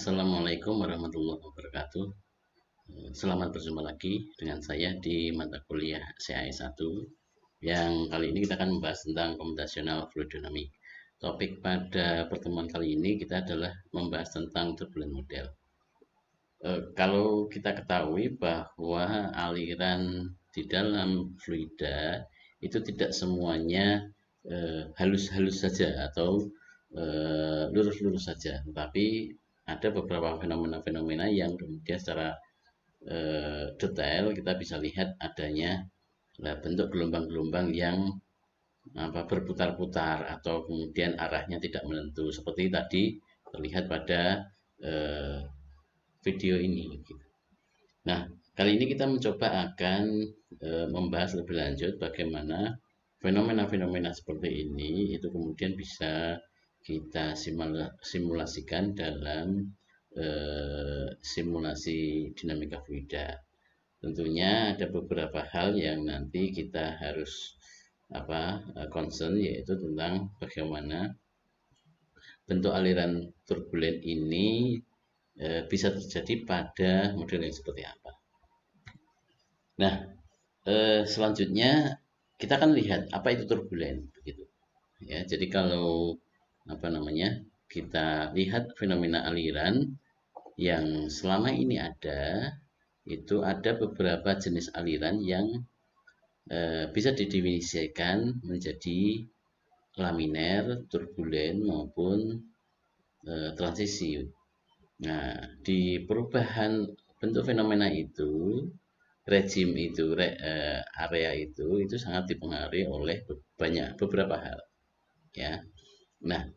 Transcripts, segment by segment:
Assalamualaikum warahmatullahi wabarakatuh. Selamat berjumpa lagi dengan saya di mata kuliah CAE 1 yang kali ini kita akan membahas tentang computational fluid dynamics. Topik pada pertemuan kali ini kita adalah membahas tentang turbulent model. Kalau kita ketahui bahwa aliran di dalam fluida itu tidak semuanya halus-halus saja atau lurus-lurus saja, tetapi ada beberapa fenomena-fenomena yang kemudian secara detail kita bisa lihat adanya bentuk gelombang-gelombang yang berputar-putar atau kemudian arahnya tidak menentu seperti tadi terlihat pada video ini. Nah, kali ini kita mencoba akan membahas lebih lanjut bagaimana fenomena-fenomena seperti ini itu kemudian bisa kita simulasikan dalam simulasi dinamika fluida. Tentunya ada beberapa hal yang nanti kita harus concern, yaitu tentang bagaimana bentuk aliran turbulen ini bisa terjadi pada model yang seperti apa. Nah, selanjutnya kita akan lihat apa itu turbulen, begitu. Ya, jadi kalau kita lihat fenomena aliran yang selama ini ada, itu ada beberapa jenis aliran yang bisa didefinisikan menjadi laminer, turbulen maupun transisi. Nah, di perubahan bentuk fenomena itu, rejim itu, area itu sangat dipengaruhi oleh beberapa hal. Ya, nah,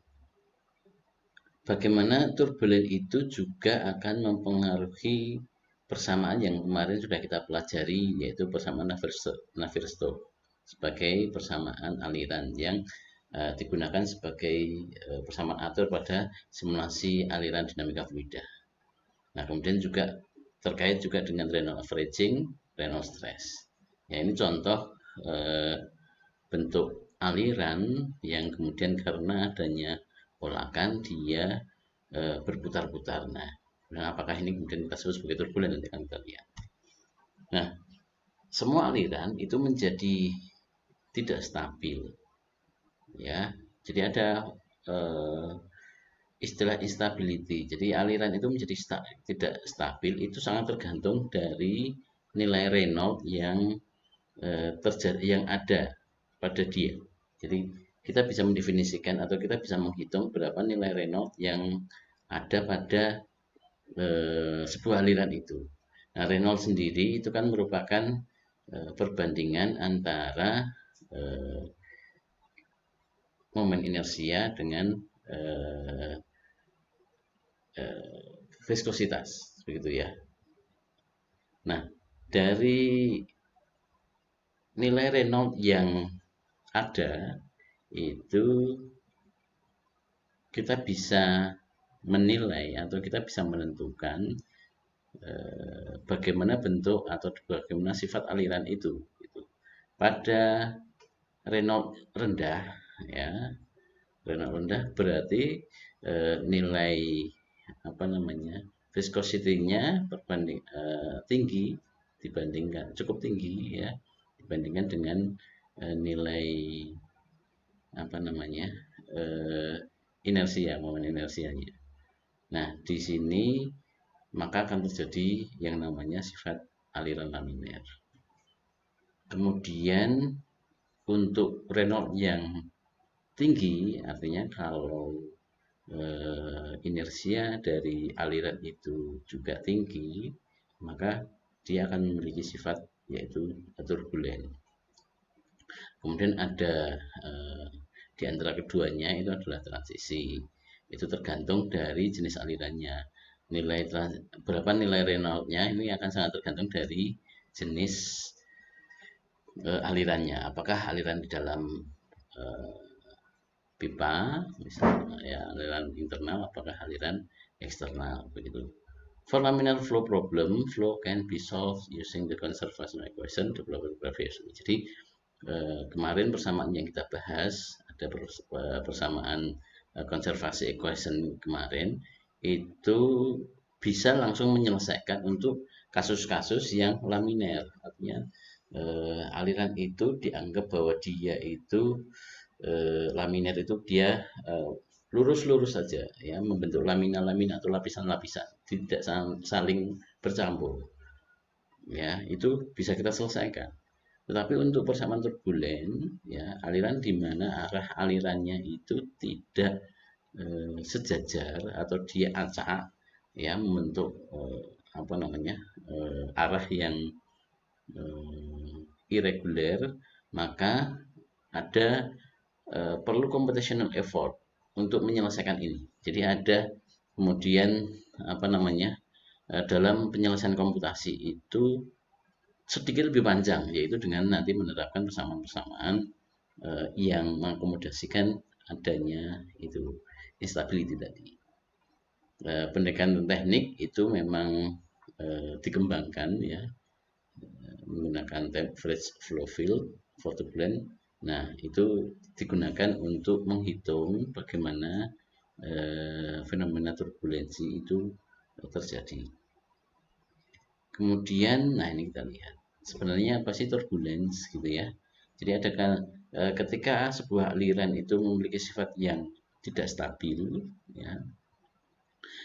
bagaimana turbulen itu juga akan mempengaruhi persamaan yang kemarin sudah kita pelajari, yaitu persamaan Navier-Stokes sebagai persamaan aliran yang digunakan sebagai persamaan atur pada simulasi aliran dinamika fluida. Nah, kemudian juga terkait juga dengan Reynolds averaging, Reynolds stress. Ya, ini contoh bentuk aliran yang kemudian karena adanya polakan dia berputar-putar. Nah, apakah ini kemudian kita sebut sebagai turbulen, nanti akan kita lihat. Nah, semua aliran itu menjadi tidak stabil. Ya, jadi ada istilah instability. Jadi aliran itu menjadi tidak stabil, itu sangat tergantung dari nilai Reynolds yang terjadi, yang ada pada dia. Jadi kita bisa mendefinisikan atau kita bisa menghitung berapa nilai Reynolds yang ada pada sebuah aliran itu. Nah, Reynolds sendiri itu kan merupakan perbandingan antara momen inersia dengan viskositas, begitu ya. Nah, dari nilai Reynolds yang ada itu kita bisa menilai atau kita bisa menentukan bagaimana bentuk atau bagaimana sifat aliran itu gitu. Pada Reynolds rendah, ya, Reynolds rendah berarti nilai viscosity-nya tinggi dibandingkan, cukup tinggi ya, dibandingkan dengan nilai inersia, momen inersianya. Nah, di sini maka akan terjadi yang namanya sifat aliran laminer. Kemudian untuk Reynolds yang tinggi, artinya kalau inersia dari aliran itu juga tinggi, maka dia akan memiliki sifat yaitu turbulen. Kemudian ada di antara keduanya itu adalah transisi. Itu tergantung dari jenis alirannya. Berapa nilai Reynolds-nya ini akan sangat tergantung dari jenis alirannya. Apakah aliran di dalam pipa, misalnya ya, aliran internal, apakah aliran eksternal, begitu. For laminar flow problem, flow can be solved using the conservation equation developed previously. Jadi kemarin persamaan yang kita bahas ada persamaan konservasi equation kemarin itu bisa langsung menyelesaikan untuk kasus-kasus yang laminer. Artinya aliran itu dianggap bahwa dia itu laminer itu dia lurus-lurus saja ya, membentuk lamina-lamina atau lapisan-lapisan, tidak saling bercampur. Ya, itu bisa kita selesaikan. Tetapi untuk persamaan turbulen, ya, aliran di mana arah alirannya itu tidak sejajar atau dia acak, ya, membentuk apa namanya arah yang irregular, maka ada perlu computational effort untuk menyelesaikan ini. Jadi ada kemudian apa namanya dalam penyelesaian komputasi itu sedikit lebih panjang, yaitu dengan nanti menerapkan persamaan-persamaan yang mengakomodasikan adanya itu instability tadi. Pendekatan teknik itu memang dikembangkan ya, menggunakan average flow field for turbulence. Nah, itu digunakan untuk menghitung bagaimana fenomena turbulensi itu terjadi. Kemudian, nah ini kita lihat sebenarnya apa sih turbulence gitu ya. Jadi ada ketika sebuah aliran itu memiliki sifat yang tidak stabil, ya,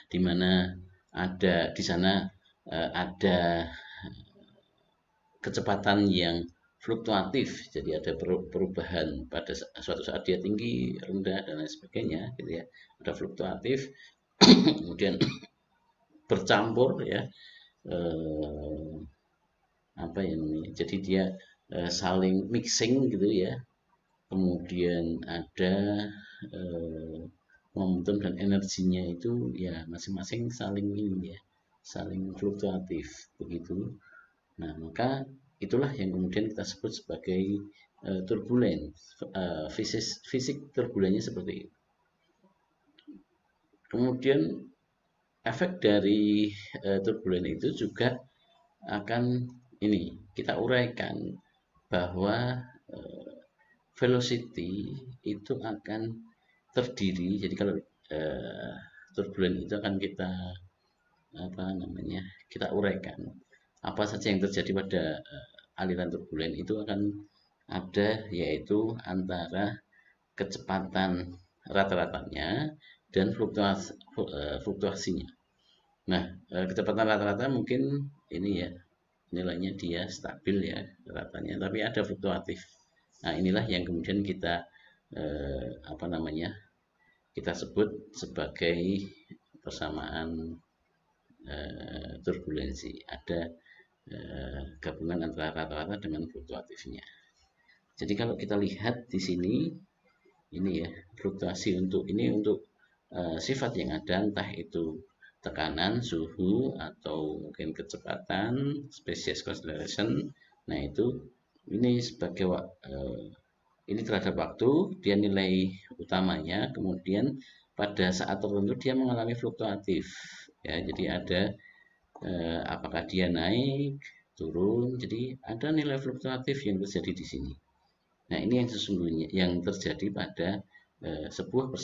di mana ada di sana ada kecepatan yang fluktuatif, jadi ada perubahan pada suatu saat dia tinggi, rendah dan lain sebagainya, gitu ya. Ada fluktuatif, kemudian bercampur ya, apa ya namanya? Jadi dia saling mixing gitu ya. Kemudian ada momentum dan energinya itu ya masing-masing saling ini ya, saling fluktuatif begitu. Nah, maka itulah yang kemudian kita sebut sebagai turbulen. Fisik turbulennya seperti itu. Kemudian efek dari turbulen itu juga akan ini kita uraikan bahwa velocity itu akan terdiri. Jadi kalau turbulen itu akan kita apa namanya kita uraikan apa saja yang terjadi pada aliran turbulen itu akan ada, yaitu antara kecepatan rata-ratanya dan fluktuasinya. Nah, kecepatan rata-rata mungkin ini ya nilainya dia stabil ya ratanya, tapi ada fluktuatif. Nah, inilah yang kemudian kita apa namanya kita sebut sebagai persamaan turbulensi. Ada gabungan antara rata-rata dengan fluktuatifnya. Jadi kalau kita lihat di sini, ini ya fluktuasi untuk ini untuk sifat yang ada, entah itu tekanan, suhu, atau mungkin kecepatan, species acceleration. Nah itu ini sebagai ini terhadap waktu dia nilai utamanya, kemudian pada saat tertentu dia mengalami fluktuatif ya. Jadi ada apakah dia naik, turun, jadi ada nilai fluktuatif yang terjadi di sini. Nah, ini yang sesungguhnya yang terjadi pada sebuah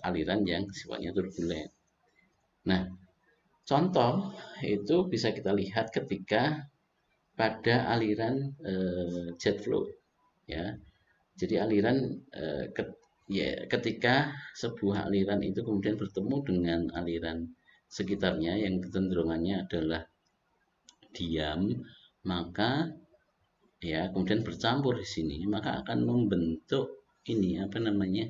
aliran yang sifatnya turbulen. Nah, contoh itu bisa kita lihat ketika pada aliran jet flow, ya. Jadi aliran ya, ketika sebuah aliran itu kemudian bertemu dengan aliran sekitarnya yang kecenderungannya adalah diam, maka ya kemudian bercampur di sini, maka akan membentuk ini apa namanya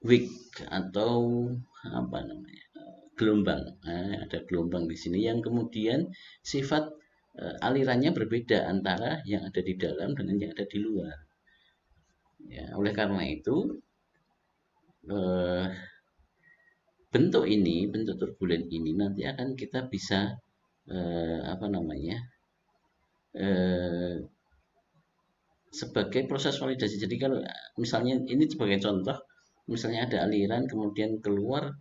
wave atau apa namanya gelombang. Nah, ada gelombang di sini yang kemudian sifat alirannya berbeda antara yang ada di dalam dengan yang ada di luar. Ya, oleh karena itu bentuk turbulen ini nanti akan kita bisa apa namanya sebagai proses validasi. Jadi kalau misalnya ini sebagai contoh, misalnya ada aliran kemudian keluar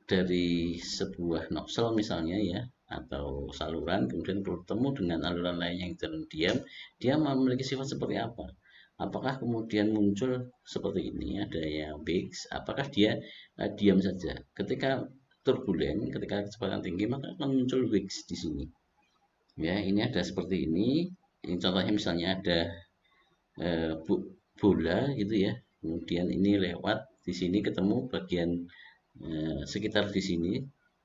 dari sebuah nozzle misalnya ya, atau saluran, kemudian bertemu dengan aliran lain yang jalan diam, dia memiliki sifat seperti apa? apakah kemudian muncul seperti ini, ada yang X, apakah dia diam saja. Ketika turbulen, ketika kecepatan tinggi, maka akan muncul X di sini. Ya, ini ada seperti ini. Ini contohnya misalnya ada bola gitu ya. Kemudian ini lewat di sini ketemu bagian sekitar di sini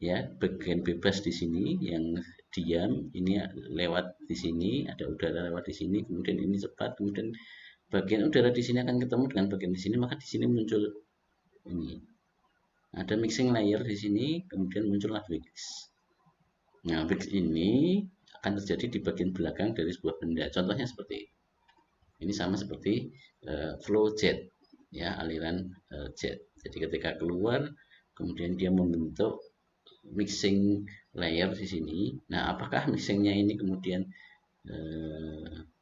ya, bagian bebas di sini yang diam, ini lewat di sini, ada udara lewat di sini, kemudian ini cepat, kemudian bagian udara di sini akan ketemu dengan bagian di sini, maka di sini muncul ini. Ada mixing layer di sini, kemudian muncullah Wix. Nah, Wix ini akan terjadi di bagian belakang dari sebuah benda. Contohnya seperti ini. Ini sama seperti flow jet, ya, aliran jet. Jadi ketika keluar, kemudian dia membentuk mixing layer di sini. Nah, apakah mixingnya ini kemudian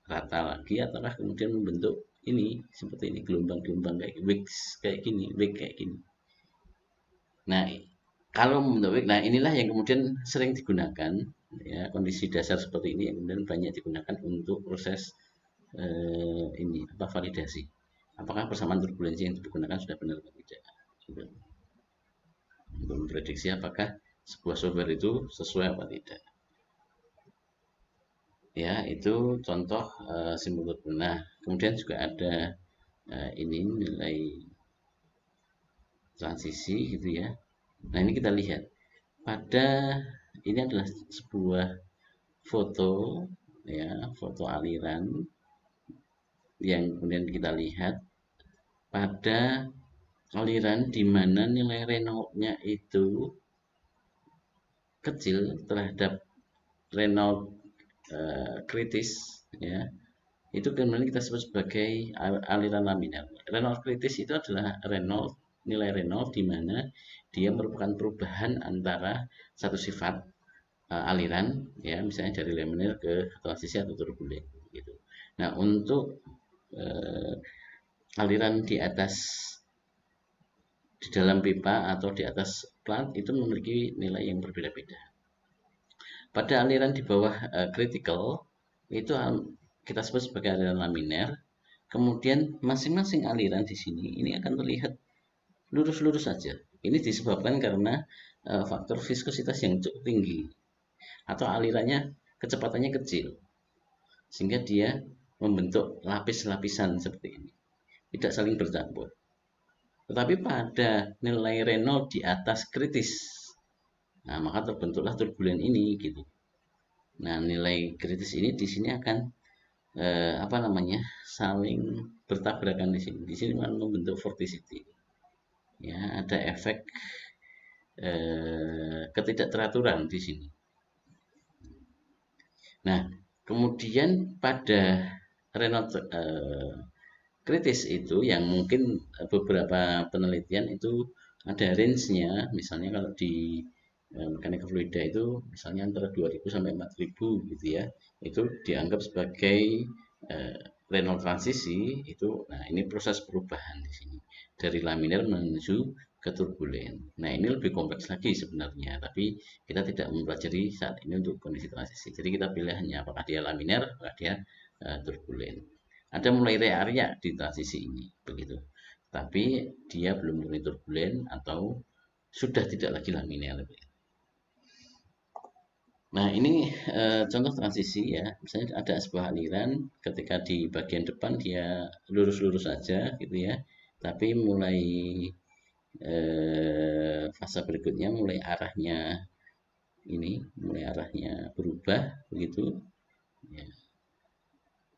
rata lagi, ataukah kemudian membentuk ini seperti ini, gelombang-gelombang kayak wix kayak gini, wig kayak gini. Nah, kalau membentuk wig, nah inilah yang kemudian sering digunakan, ya, kondisi dasar seperti ini yang kemudian banyak digunakan untuk proses ini apa validasi. Apakah persamaan turbulensi yang digunakan sudah benar atau tidak? Sudah. Untuk memprediksi apakah sebuah software itu sesuai apa tidak. Ya, itu contoh simbol turbulen. Nah, kemudian juga ada ini nilai transisi gitu ya. Nah, ini kita lihat pada ini adalah sebuah foto ya, foto aliran yang kemudian kita lihat pada aliran di mana nilai Reynolds-nya itu kecil terhadap Reynolds kritis ya, itu kemudian kita sebut sebagai aliran laminar. Reynolds kritis itu adalah nilai Reynolds di mana dia merupakan perubahan antara satu sifat aliran ya, misalnya dari laminar ke transisi atau turbulen gitu. Nah, untuk aliran di atas di dalam pipa atau di atas plat itu memiliki nilai yang berbeda-beda. Pada aliran di bawah critical itu kita sebut sebagai aliran laminar. Kemudian masing-masing aliran di sini ini akan terlihat lurus-lurus saja. Ini disebabkan karena faktor viskositas yang cukup tinggi atau alirannya kecepatannya kecil, sehingga dia membentuk lapis-lapisan seperti ini, tidak saling bercampur. Tetapi pada nilai Reynolds di atas kritis, nah maka terbentuklah turbulen ini gitu. Nah, nilai kritis ini di sini akan apa namanya, saling bertabrakan di sini. Di sini akan membentuk vorticity. Ya, ada efek ketidakteraturan di sini. Nah, kemudian pada Reynolds kritis itu yang mungkin beberapa penelitian itu ada range-nya, misalnya kalau di mekanika fluida itu misalnya antara 2000 sampai 4000 gitu ya, itu dianggap sebagai Reynolds transisi itu. Nah, ini proses perubahan di sini dari laminar menuju ke turbulen. Nah, ini lebih kompleks lagi sebenarnya, tapi kita tidak mempelajari saat ini untuk kondisi transisi. Jadi kita pilih hanya apakah dia laminar, apakah dia turbulen. Ada mulai area di transisi ini begitu, tapi dia belum mulai turbulen atau sudah tidak lagi laminar. Nah, ini contoh transisi ya. Misalnya ada sebuah aliran, ketika di bagian depan dia lurus-lurus saja gitu ya, tapi mulai fase berikutnya mulai arahnya berubah begitu ya.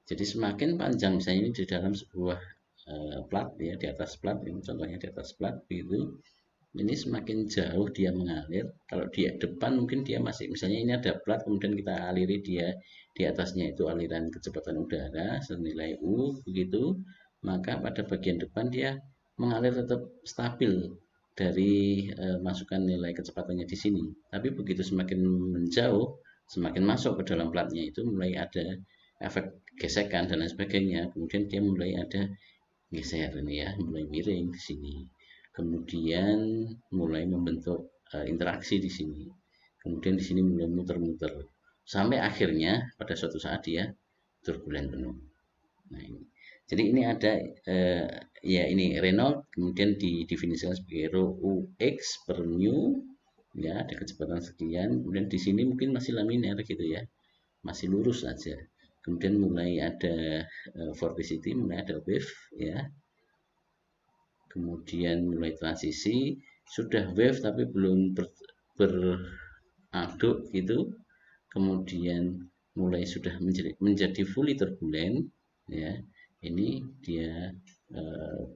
Jadi semakin panjang misalnya ini di dalam sebuah plat ya, di atas plat, ini contohnya di atas plat begitu, ini semakin jauh dia mengalir. Kalau di depan mungkin dia masih, misalnya ini ada plat, kemudian kita aliri dia, di atasnya itu aliran kecepatan udara senilai U begitu, maka pada bagian depan dia mengalir tetap stabil dari masukan nilai kecepatannya di sini. Tapi begitu semakin menjauh, semakin masuk ke dalam platnya itu mulai ada efek gesekan dan lain sebagainya. Kemudian dia mulai ada geser ini ya, mulai miring di sini. Kemudian mulai membentuk interaksi di sini. Kemudian di sini mulai muter-muter sampai akhirnya pada suatu saat dia turbulen penuh. Nah, ini. Jadi ini ada ya ini Renault kemudian didefinisikan sebagai rho UX per mu, ya ada kecepatan sekian, kemudian di sini mungkin masih laminar gitu ya, masih lurus saja. Kemudian mulai ada vorticity, mulai ada wave ya. Kemudian mulai transisi, sudah wave tapi belum beraduk gitu. Kemudian mulai sudah menjadi fully turbulent ya. Ini dia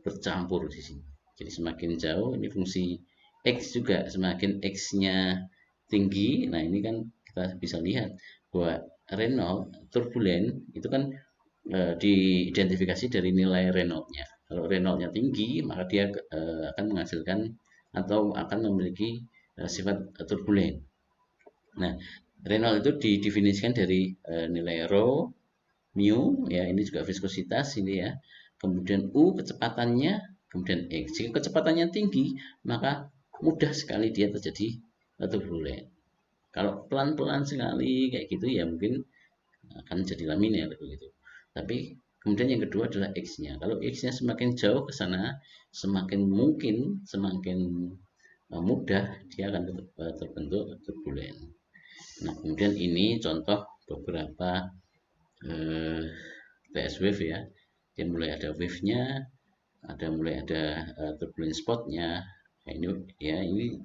bercampur di sini. Jadi semakin jauh ini fungsi X juga, semakin X-nya tinggi. Nah, ini kan kita bisa lihat bahwa Renault turbulent itu kan diidentifikasi dari nilai Renault-nya. Kalau Renault-nya tinggi, maka dia akan menghasilkan atau akan memiliki sifat turbulent. Nah, Renault itu didefinisikan dari nilai rho, mu, ya ini juga viskositas ini ya. Kemudian U kecepatannya, kemudian X. Jika kecepatannya tinggi, maka mudah sekali dia terjadi turbulent. Kalau pelan-pelan sekali kayak gitu ya mungkin akan jadi laminar begitu. Tapi kemudian yang kedua adalah X-nya. Kalau X-nya semakin jauh ke sana, semakin mungkin, semakin mudah dia akan terbentuk turbulent. Nah, kemudian ini contoh beberapa TS wave ya. Dia mulai ada wave-nya, mulai ada turbulent spot-nya. Nah, ini ya ini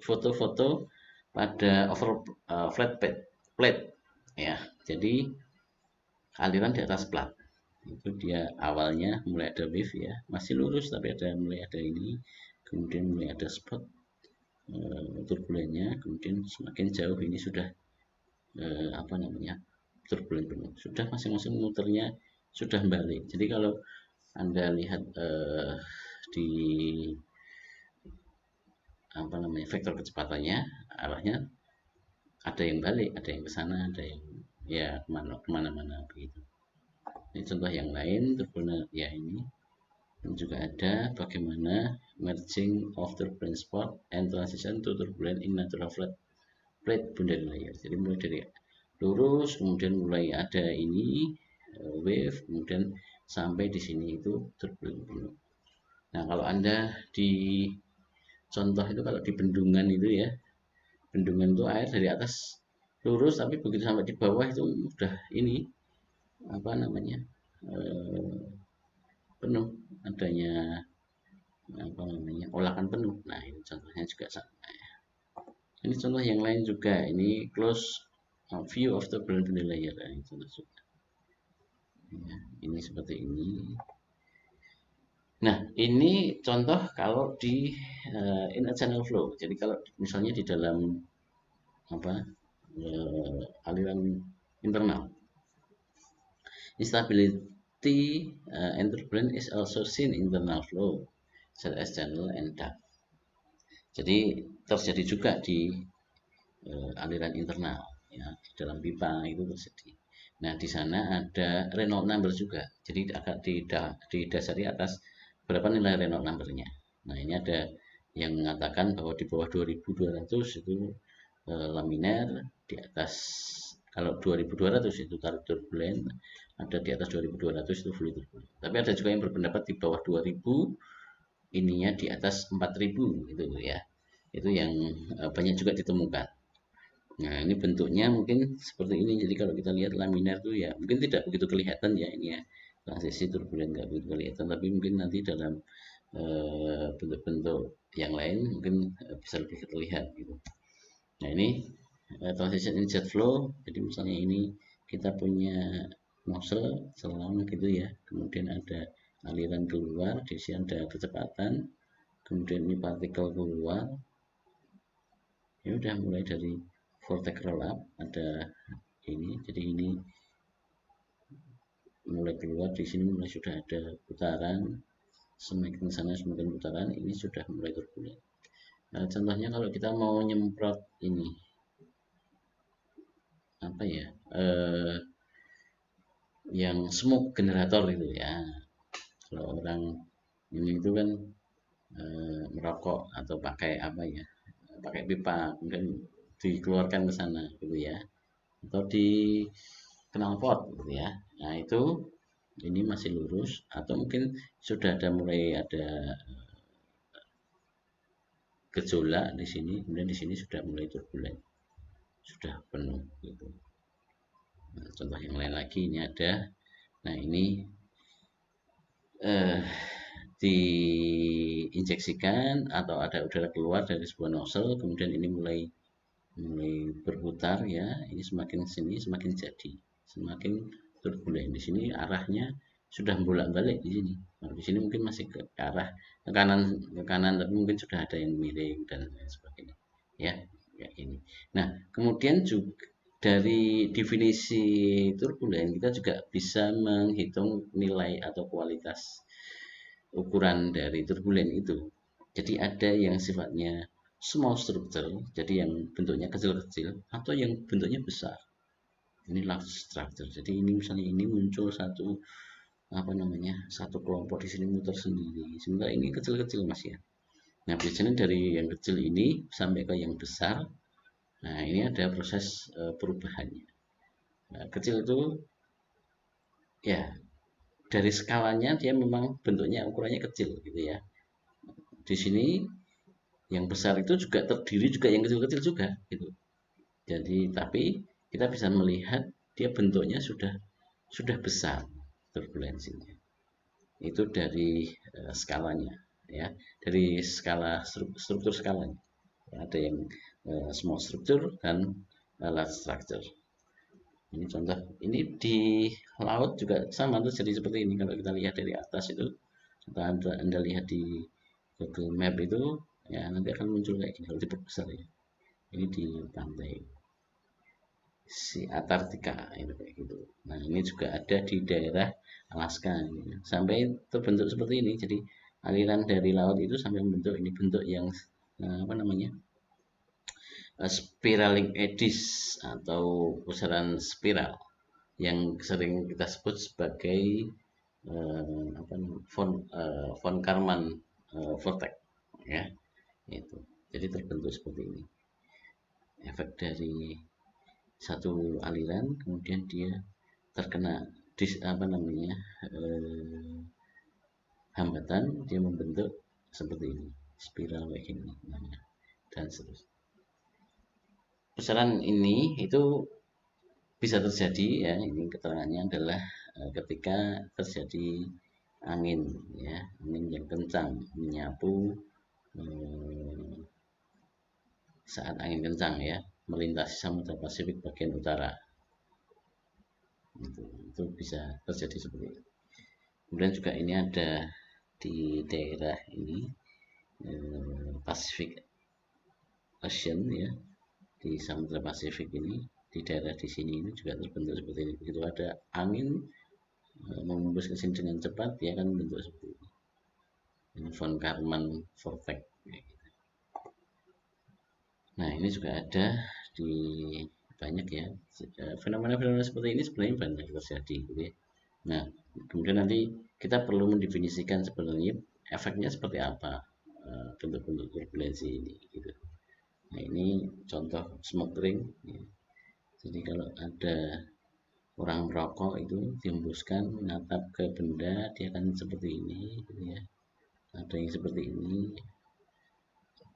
foto-foto pada flat plate ya. Jadi aliran di atas plat. Itu dia awalnya mulai ada wave ya, masih lurus tapi mulai ada ini, kemudian mulai ada spot turbulennya, kemudian semakin jauh ini sudah apa namanya turbulent penuh, sudah masing-masing muternya sudah balik. Jadi kalau Anda lihat di apa namanya vektor kecepatannya, arahnya ada yang balik, ada yang ke sana, ada yang ya kemana-mana begitu. Ini contoh yang lain turbulent ya ini. Dan juga ada bagaimana merging of turbulent spot and transition to turbulent in natural flat plate boundary layer. Jadi mulai dari lurus, kemudian mulai ada ini wave, kemudian sampai di sini itu turbulent. Nah, kalau Anda di contoh itu kalau di bendungan itu ya, bendungan itu air dari atas lurus tapi begitu sampai di bawah itu udah ini apa namanya penuh, adanya apa namanya olakan penuh. Nah, ini contohnya juga sama ya. Ini contoh yang lain juga, ini close view of the boundary layer. Nah, ini contoh juga ya, ini seperti ini. Nah, ini contoh kalau di inner channel flow. Jadi kalau misalnya di dalam apa aliran internal, instability and turbulence is also seen in internal flow such as channel and duct. Jadi terjadi juga di aliran internal ya, di dalam pipa itu terjadi. Nah, di sana ada Reynolds number juga. Jadi agak didasari atas berapa nilai Reynolds number-nya. Nah, ini ada yang mengatakan bahwa di bawah 2200 itu laminar, di atas kalau 2200 itu turbulent, ada di atas 2200 itu fully turbulent. Tapi ada juga yang berpendapat di bawah 2000 ininya di atas 4000 gitu ya. Itu yang banyak juga ditemukan. Nah, ini bentuknya mungkin seperti ini. Jadi kalau kita lihat laminar tuh ya mungkin tidak begitu kelihatan ya ini ya. Transisi turbulent nggak begitu kelihatan, tapi mungkin nanti dalam bentuk-bentuk yang lain mungkin bisa lebih terlihat gitu. Nah, ini transition in jet flow. Jadi misalnya ini kita punya nozzle selang gitu ya. Kemudian ada aliran keluar, di sini ada kecepatan. Kemudian ini partikel keluar. Ya udah mulai dari vortex roll up ada ini, jadi ini mulai keluar, di sini mulai sudah ada putaran, semakin sana semakin putaran, ini sudah mulai turbulent. Nah, contohnya kalau kita mau nyemprot ini apa ya yang smoke generator itu ya, kalau orang ini itu kan merokok atau pakai apa ya, pakai pipa kemudian dikeluarkan ke sana gitu ya, atau di knalpot gitu ya. Nah, itu ini masih lurus, atau mungkin sudah mulai ada gejolak di sini, kemudian di sini sudah mulai turbulen, sudah penuh gitu. Nah, contoh yang lain lagi ini ada, nah ini diinjeksikan atau ada udara keluar dari sebuah nozzle, kemudian ini mulai berputar ya, ini semakin sini semakin jadi, semakin turbulen. Di sini arahnya sudah bolak-balik di sini. Kalau di sini mungkin masih ke arah ke kanan, tapi mungkin sudah ada yang miring dan lain sebagainya. Ya, kayak ini. Nah, kemudian juga dari definisi turbulen kita juga bisa menghitung nilai atau kualitas ukuran dari turbulen itu. Jadi ada yang sifatnya small structure, jadi yang bentuknya kecil-kecil, atau yang bentuknya besar. Ini large structure. Jadi ini misalnya ini muncul satu satu kelompok di sini muter sendiri. Sementara ini kecil-kecil mas ya. Nah biasanya dari yang kecil ini sampai ke yang besar. Nah ini ada proses perubahannya. Nah, kecil itu ya dari skalanya dia memang bentuknya ukurannya kecil gitu ya. Di sini yang besar itu juga terdiri juga yang kecil-kecil juga gitu. Jadi tapi kita bisa melihat dia bentuknya sudah besar turbulensinya. Itu dari skalanya ya, dari skala struktur skalanya. Ada yang small structure dan large structure. Ini contoh, ini di laut juga sama terjadi seperti ini. Kalau kita lihat dari atas itu, atau anda lihat di Google Map itu, ya nanti akan muncul kayak gini. Kalau diperbesar ya, ini di pantai si Antartika itu kayak gitu. Nah ini juga ada di daerah Alaska ini. Sampai terbentuk seperti ini. Jadi aliran dari laut itu sampai membentuk ini bentuk yang apa namanya spiraling eddies atau pusaran spiral yang sering kita sebut sebagai von Karman vortex ya itu. Jadi terbentuk seperti ini. Efek dari satu aliran kemudian dia terkena hambatan, dia membentuk seperti ini spiral kayak gini namanya, dan seterusnya. Pusaran ini itu bisa terjadi ya, ini keterangannya adalah ketika terjadi angin ya, angin yang kencang menyapu saat angin kencang ya melintasi Samudra Pasifik bagian utara, itu bisa terjadi seperti itu. Kemudian juga ini ada di daerah ini Pacific Ocean ya, di Samudra Pasifik ini, di daerah di sini ini juga terbentuk seperti ini. Begitu ada angin mengembus ke sini dengan cepat, dia akan membentuk seperti ini. Ini von Karman vortex. Nah ini juga ada di banyak ya, fenomena-fenomena seperti ini sebenarnya banyak terjadi gitu ya. Nah kemudian nanti kita perlu mendefinisikan sebenarnya efeknya seperti apa bentuk-bentuk turbulensi ini gitu. Nah ini contoh smoke ring ya. Jadi kalau ada orang merokok itu dihembuskan menatap ke benda, dia akan seperti ini gitu ya. Ada yang seperti ini,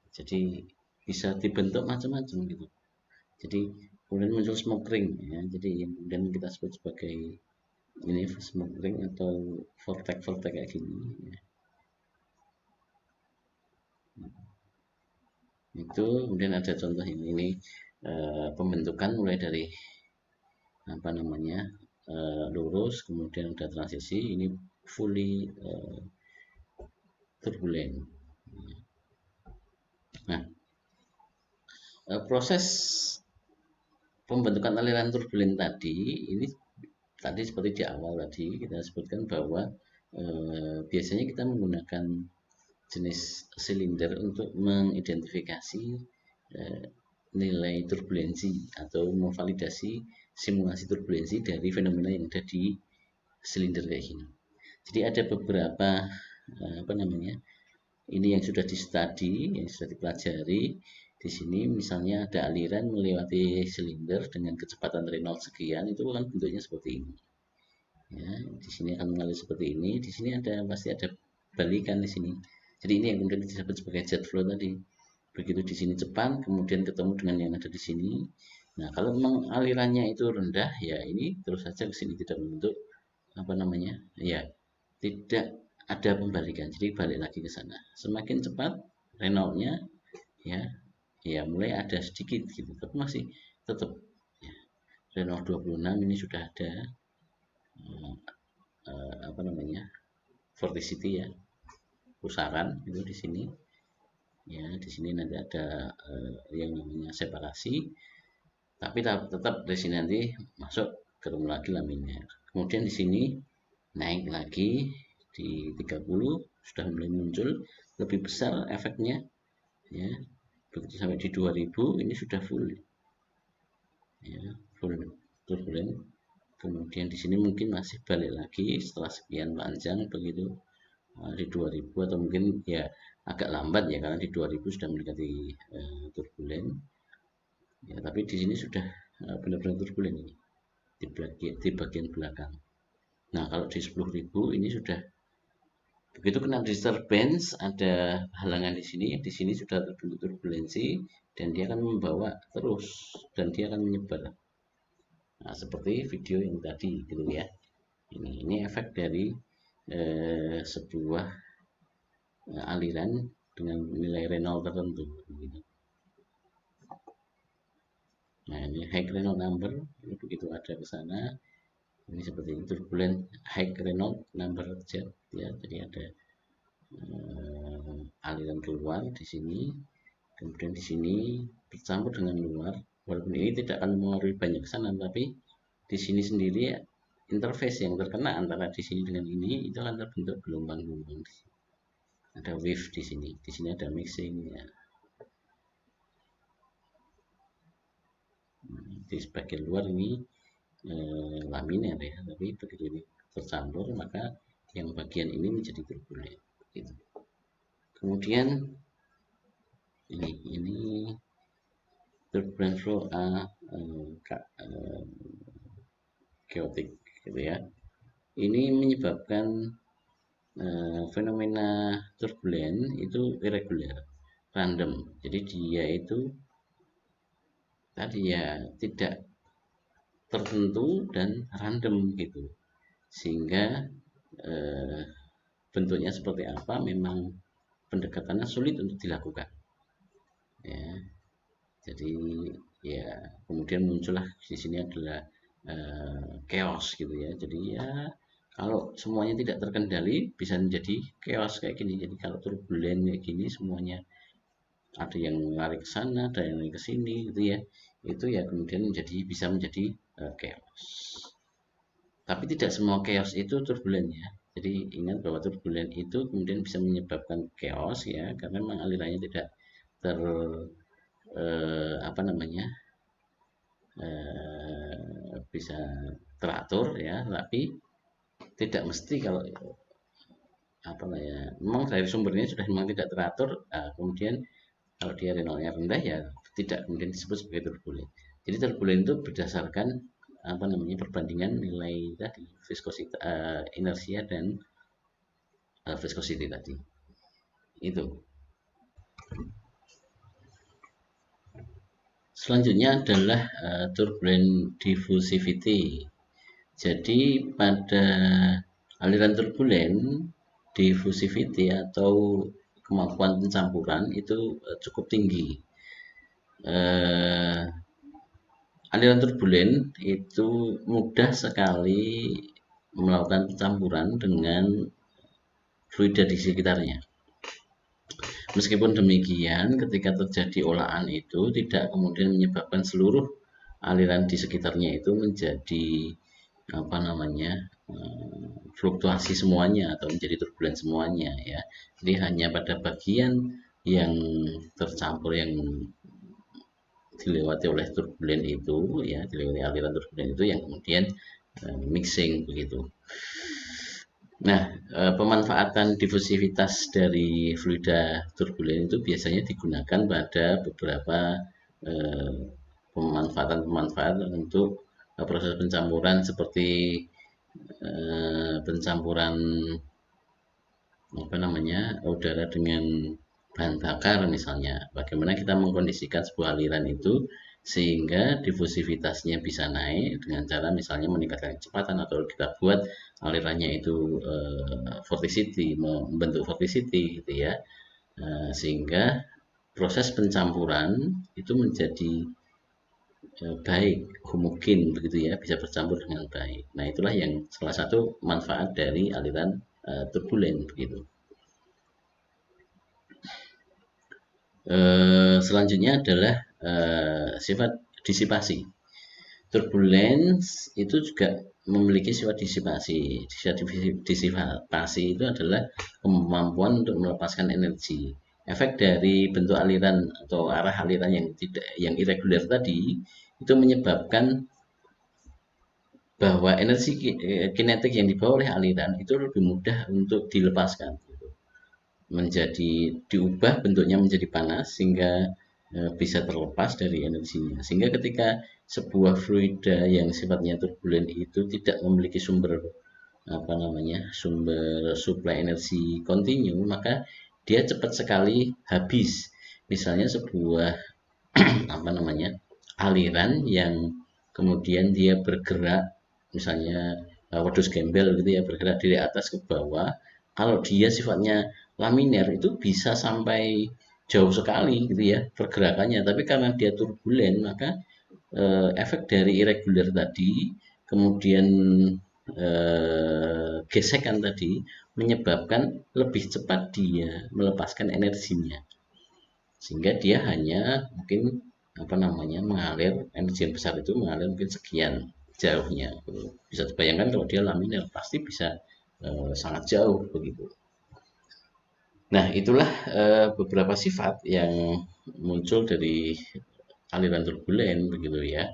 jadi bisa dibentuk macam-macam gitu. Jadi kemudian muncul smoke ring ya, jadi yang kemudian kita sebut sebagai ini smoke ring atau vortex kayak gini ya. Itu kemudian ada contoh ini pembentukan mulai dari lurus, kemudian ada transisi, ini fully turbulen. Nah proses pembentukan aliran turbulen tadi ini tadi seperti di awal tadi kita sebutkan bahwa biasanya kita menggunakan jenis silinder untuk mengidentifikasi nilai turbulensi atau memvalidasi simulasi turbulensi dari fenomena yang ada di silinder kayak gini. Jadi ada beberapa ini yang sudah di-study, yang sudah dipelajari. Di sini misalnya ada aliran melewati silinder dengan kecepatan dari 0 sekian, itu kan bentuknya seperti ini. Ya, di sini akan mengalir seperti ini. Di sini pasti ada balikan di sini. Jadi ini yang kemudian disebut sebagai jet flow tadi. Begitu di sini cepat, kemudian ketemu dengan yang ada di sini. Nah, kalau memang alirannya itu rendah, ya ini terus saja ke sini tidak membentuk apa namanya, ya tidak ada pembalikan. Jadi balik lagi ke sana. Semakin cepat Renault-nya, ya, ya mulai ada sedikit gitu, tapi masih tetap. Ya, Renault 26 ini sudah ada apa namanya, vorticity ya, pusaran itu di sini. Ya, di sini nanti ada yang namanya separasi, tapi tetap di sini nanti masuk ketemu lagi laminar. Kemudian di sini naik lagi di 30 sudah mulai muncul lebih besar efeknya ya. Begitu sampai di 2000 ini sudah full ya, full turbulent. Kemudian di sini mungkin masih balik lagi setelah sekian panjang begitu di 2000, atau mungkin ya agak lambat ya karena di 2000 sudah mendekati turbulent ya, tapi di sini sudah benar-benar turbulent ini di bagian belakang. Nah, kalau di 10.000 ini sudah begitu kena disturbance, ada halangan di sini sudah terbentuk turbulensi dan dia akan membawa terus dan dia akan menyebar. Nah, seperti video yang tadi gitu ya. Ini efek dari sebuah aliran dengan nilai Reynolds tertentu gitu. Nah, ini high Reynolds number, ini begitu ada ke sana ini seperti itu, turbulent high Reynolds number jet ya. Jadi ada aliran keluar di sini, kemudian di sini bercampur dengan luar, walaupun ini tidak akan mengaruhi banyak ke sana, tapi di sini sendiri interface yang terkena antara di sini dengan ini itu akan terbentuk gelombang-gelombang. Ada wave di sini ada mixing ya. Di sebagian luar ini laminar ya, tapi begitu ini tercampur maka yang bagian ini menjadi turbulent gitu. Kemudian ini turbulent flow chaotic gitu ya. Ini menyebabkan fenomena turbulent itu irregular, random. Jadi dia itu tadi ya tidak tertentu dan random gitu, sehingga bentuknya seperti apa memang pendekatannya sulit untuk dilakukan ya. Jadi ya kemudian muncullah di sini adalah chaos gitu ya. Jadi ya kalau semuanya tidak terkendali bisa menjadi chaos kayak gini. Jadi kalau turbulent kayak gini semuanya ada yang lari ke sana, ada yang lari ke sini gitu ya. Itu ya kemudian bisa menjadi chaos. Tapi tidak semua chaos itu turbulent ya. Jadi ingat bahwa turbulent itu kemudian bisa menyebabkan chaos ya, karena memang alirannya tidak ter apa namanya bisa teratur ya, tapi tidak mesti kalau apa ya, memang dari sumbernya sudah memang tidak teratur. Kemudian kalau dia Reynolds-nya rendah ya tidak kemudian disebut sebagai turbulent. Jadi turbulent itu berdasarkan apa namanya perbandingan nilai tadi viscosity, inersia dan viscosity tadi itu. Selanjutnya adalah turbulent diffusivity. Jadi pada aliran turbulent, diffusivity atau kemampuan pencampuran itu cukup tinggi. Aliran turbulent itu mudah sekali melakukan pencampuran dengan fluida di sekitarnya. Meskipun demikian, ketika terjadi olahan itu tidak kemudian menyebabkan seluruh aliran di sekitarnya itu menjadi apa namanya fluktuasi semuanya atau menjadi turbulent semuanya ya. Jadi hanya pada bagian yang tercampur yang dilewati oleh turbulent itu ya, dilewati aliran turbulent itu yang kemudian mixing begitu. Nah, pemanfaatan difusivitas dari fluida turbulent itu biasanya digunakan pada beberapa pemanfaatan untuk proses pencampuran seperti pencampuran udara dengan bahan bakar misalnya, bagaimana kita mengkondisikan sebuah aliran itu sehingga difusivitasnya bisa naik dengan cara misalnya meningkatkan kecepatan, atau kita buat alirannya itu vorticity, membentuk vorticity gitu ya, sehingga proses pencampuran itu menjadi baik, homogen begitu ya, bisa bercampur dengan baik. Nah, itulah yang salah satu manfaat dari aliran turbulen begitu. Selanjutnya adalah sifat disipasi. Turbulence itu juga memiliki sifat disipasi. Sifat disipasi itu adalah kemampuan untuk melepaskan energi. Efek dari bentuk aliran atau arah aliran yang irregular tadi itu menyebabkan bahwa energi kinetik yang dibawa oleh aliran itu lebih mudah untuk dilepaskan, menjadi diubah bentuknya menjadi panas sehingga bisa terlepas dari energinya, sehingga ketika sebuah fluida yang sifatnya turbulen itu tidak memiliki sumber sumber suplai energi kontinu, maka dia cepat sekali habis. Misalnya sebuah aliran yang kemudian dia bergerak, misalnya wedus gembel gitu ya, bergerak dari atas ke bawah. Kalau dia sifatnya laminer itu bisa sampai jauh sekali gitu ya pergerakannya, tapi karena dia turbulen maka efek dari irregular tadi, kemudian gesekan tadi menyebabkan lebih cepat dia melepaskan energinya, sehingga dia hanya mungkin mengalir, energi yang besar itu mengalir mungkin sekian jauhnya. Bisa dibayangkan kalau dia laminer pasti bisa sangat jauh begitu. Nah, itulah beberapa sifat yang muncul dari aliran turbulen begitu ya.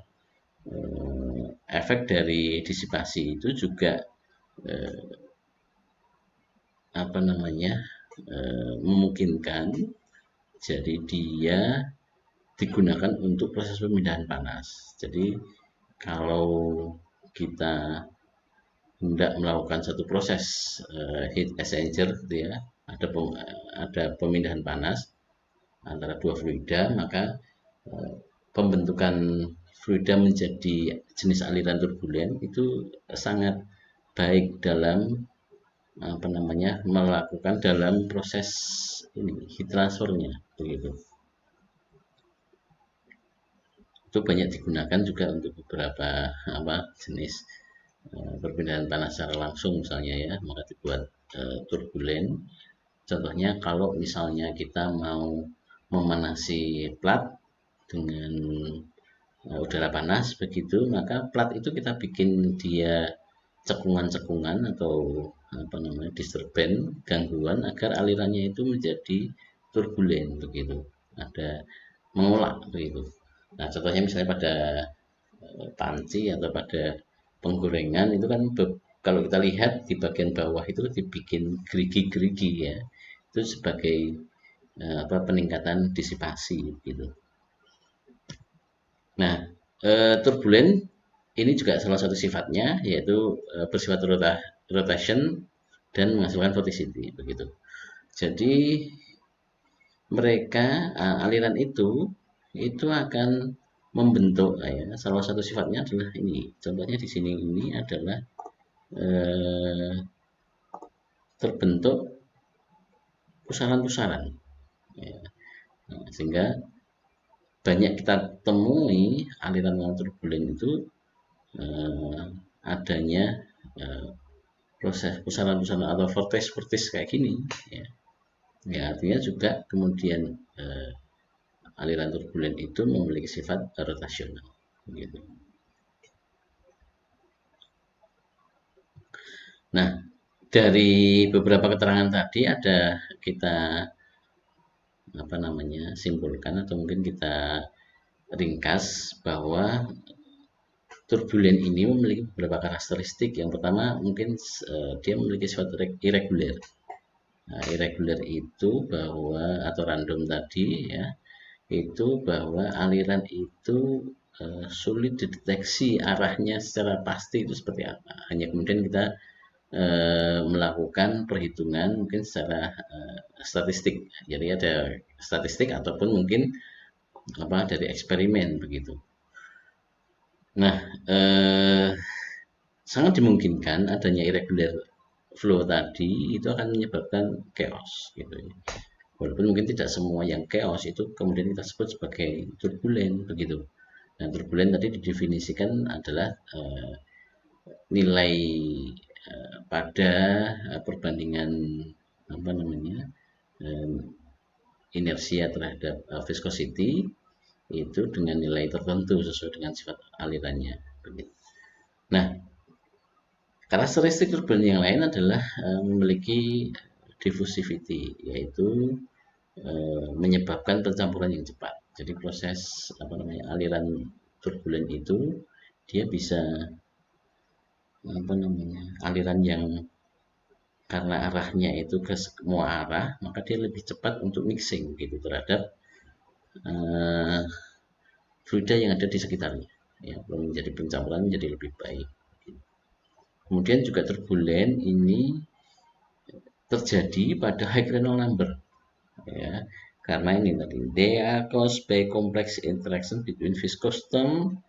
Efek dari disipasi itu juga memungkinkan, jadi dia digunakan untuk proses pemindahan panas. Jadi kalau kita hendak melakukan satu proses heat exchanger gitu ya, ada pemindahan panas antara dua fluida, maka pembentukan fluida menjadi jenis aliran turbulen itu sangat baik dalam melakukan dalam proses heat transfernya begitu. Itu banyak digunakan juga untuk beberapa jenis perpindahan panas secara langsung misalnya ya, maka dibuat turbulen. Contohnya kalau misalnya kita mau memanasi plat dengan udara panas begitu, maka plat itu kita bikin dia cekungan-cekungan atau disturban, gangguan, agar alirannya itu menjadi turbulen begitu, ada mengulang begitu. Nah, contohnya misalnya pada panci atau pada penggorengan itu kan kalau kita lihat di bagian bawah itu dibikin gerigi-gerigi ya, itu sebagai peningkatan disipasi gitu. Nah, turbulen ini juga salah satu sifatnya yaitu bersifat rotation dan menghasilkan vorticity begitu. Jadi mereka aliran itu akan membentuk ya, salah satu sifatnya adalah ini. Contohnya di sini ini adalah terbentuk pusaran-pusaran ya. Nah, sehingga banyak kita temui aliran turbulen itu adanya proses pusaran-pusaran atau vortex kayak gini ya. Ya, artinya juga kemudian aliran turbulen itu memiliki sifat rotasional gitu. Nah, dari beberapa keterangan tadi ada kita simpulkan atau mungkin kita ringkas bahwa turbulen ini memiliki beberapa karakteristik. Yang pertama mungkin dia memiliki sifat irregular. Nah, irregular itu bahwa atau random tadi ya, itu bahwa aliran itu sulit dideteksi arahnya secara pasti itu seperti apa. Hanya kemudian kita melakukan perhitungan mungkin secara statistik. Jadi ada statistik ataupun mungkin dari eksperimen begitu. Nah, sangat dimungkinkan adanya irregular flow tadi itu akan menyebabkan chaos gitu ya. Walaupun mungkin tidak semua yang chaos itu kemudian kita sebut sebagai turbulen begitu. Nah, turbulen tadi didefinisikan adalah nilai pada perbandingan inersia terhadap viscosity itu dengan nilai tertentu sesuai dengan sifat alirannya. Nah, karakteristik turbulen yang lain adalah memiliki diffusivity, yaitu menyebabkan pencampuran yang cepat. Jadi proses aliran turbulen itu dia bisa aliran yang karena arahnya itu ke semua arah, maka dia lebih cepat untuk mixing gitu terhadap fluida yang ada di sekitarnya. Ya, menjadi pencampuran menjadi lebih baik. Kemudian juga turbulen ini terjadi pada high Reynolds number, ya, karena ini tadi they are caused by complex interaction between viscous term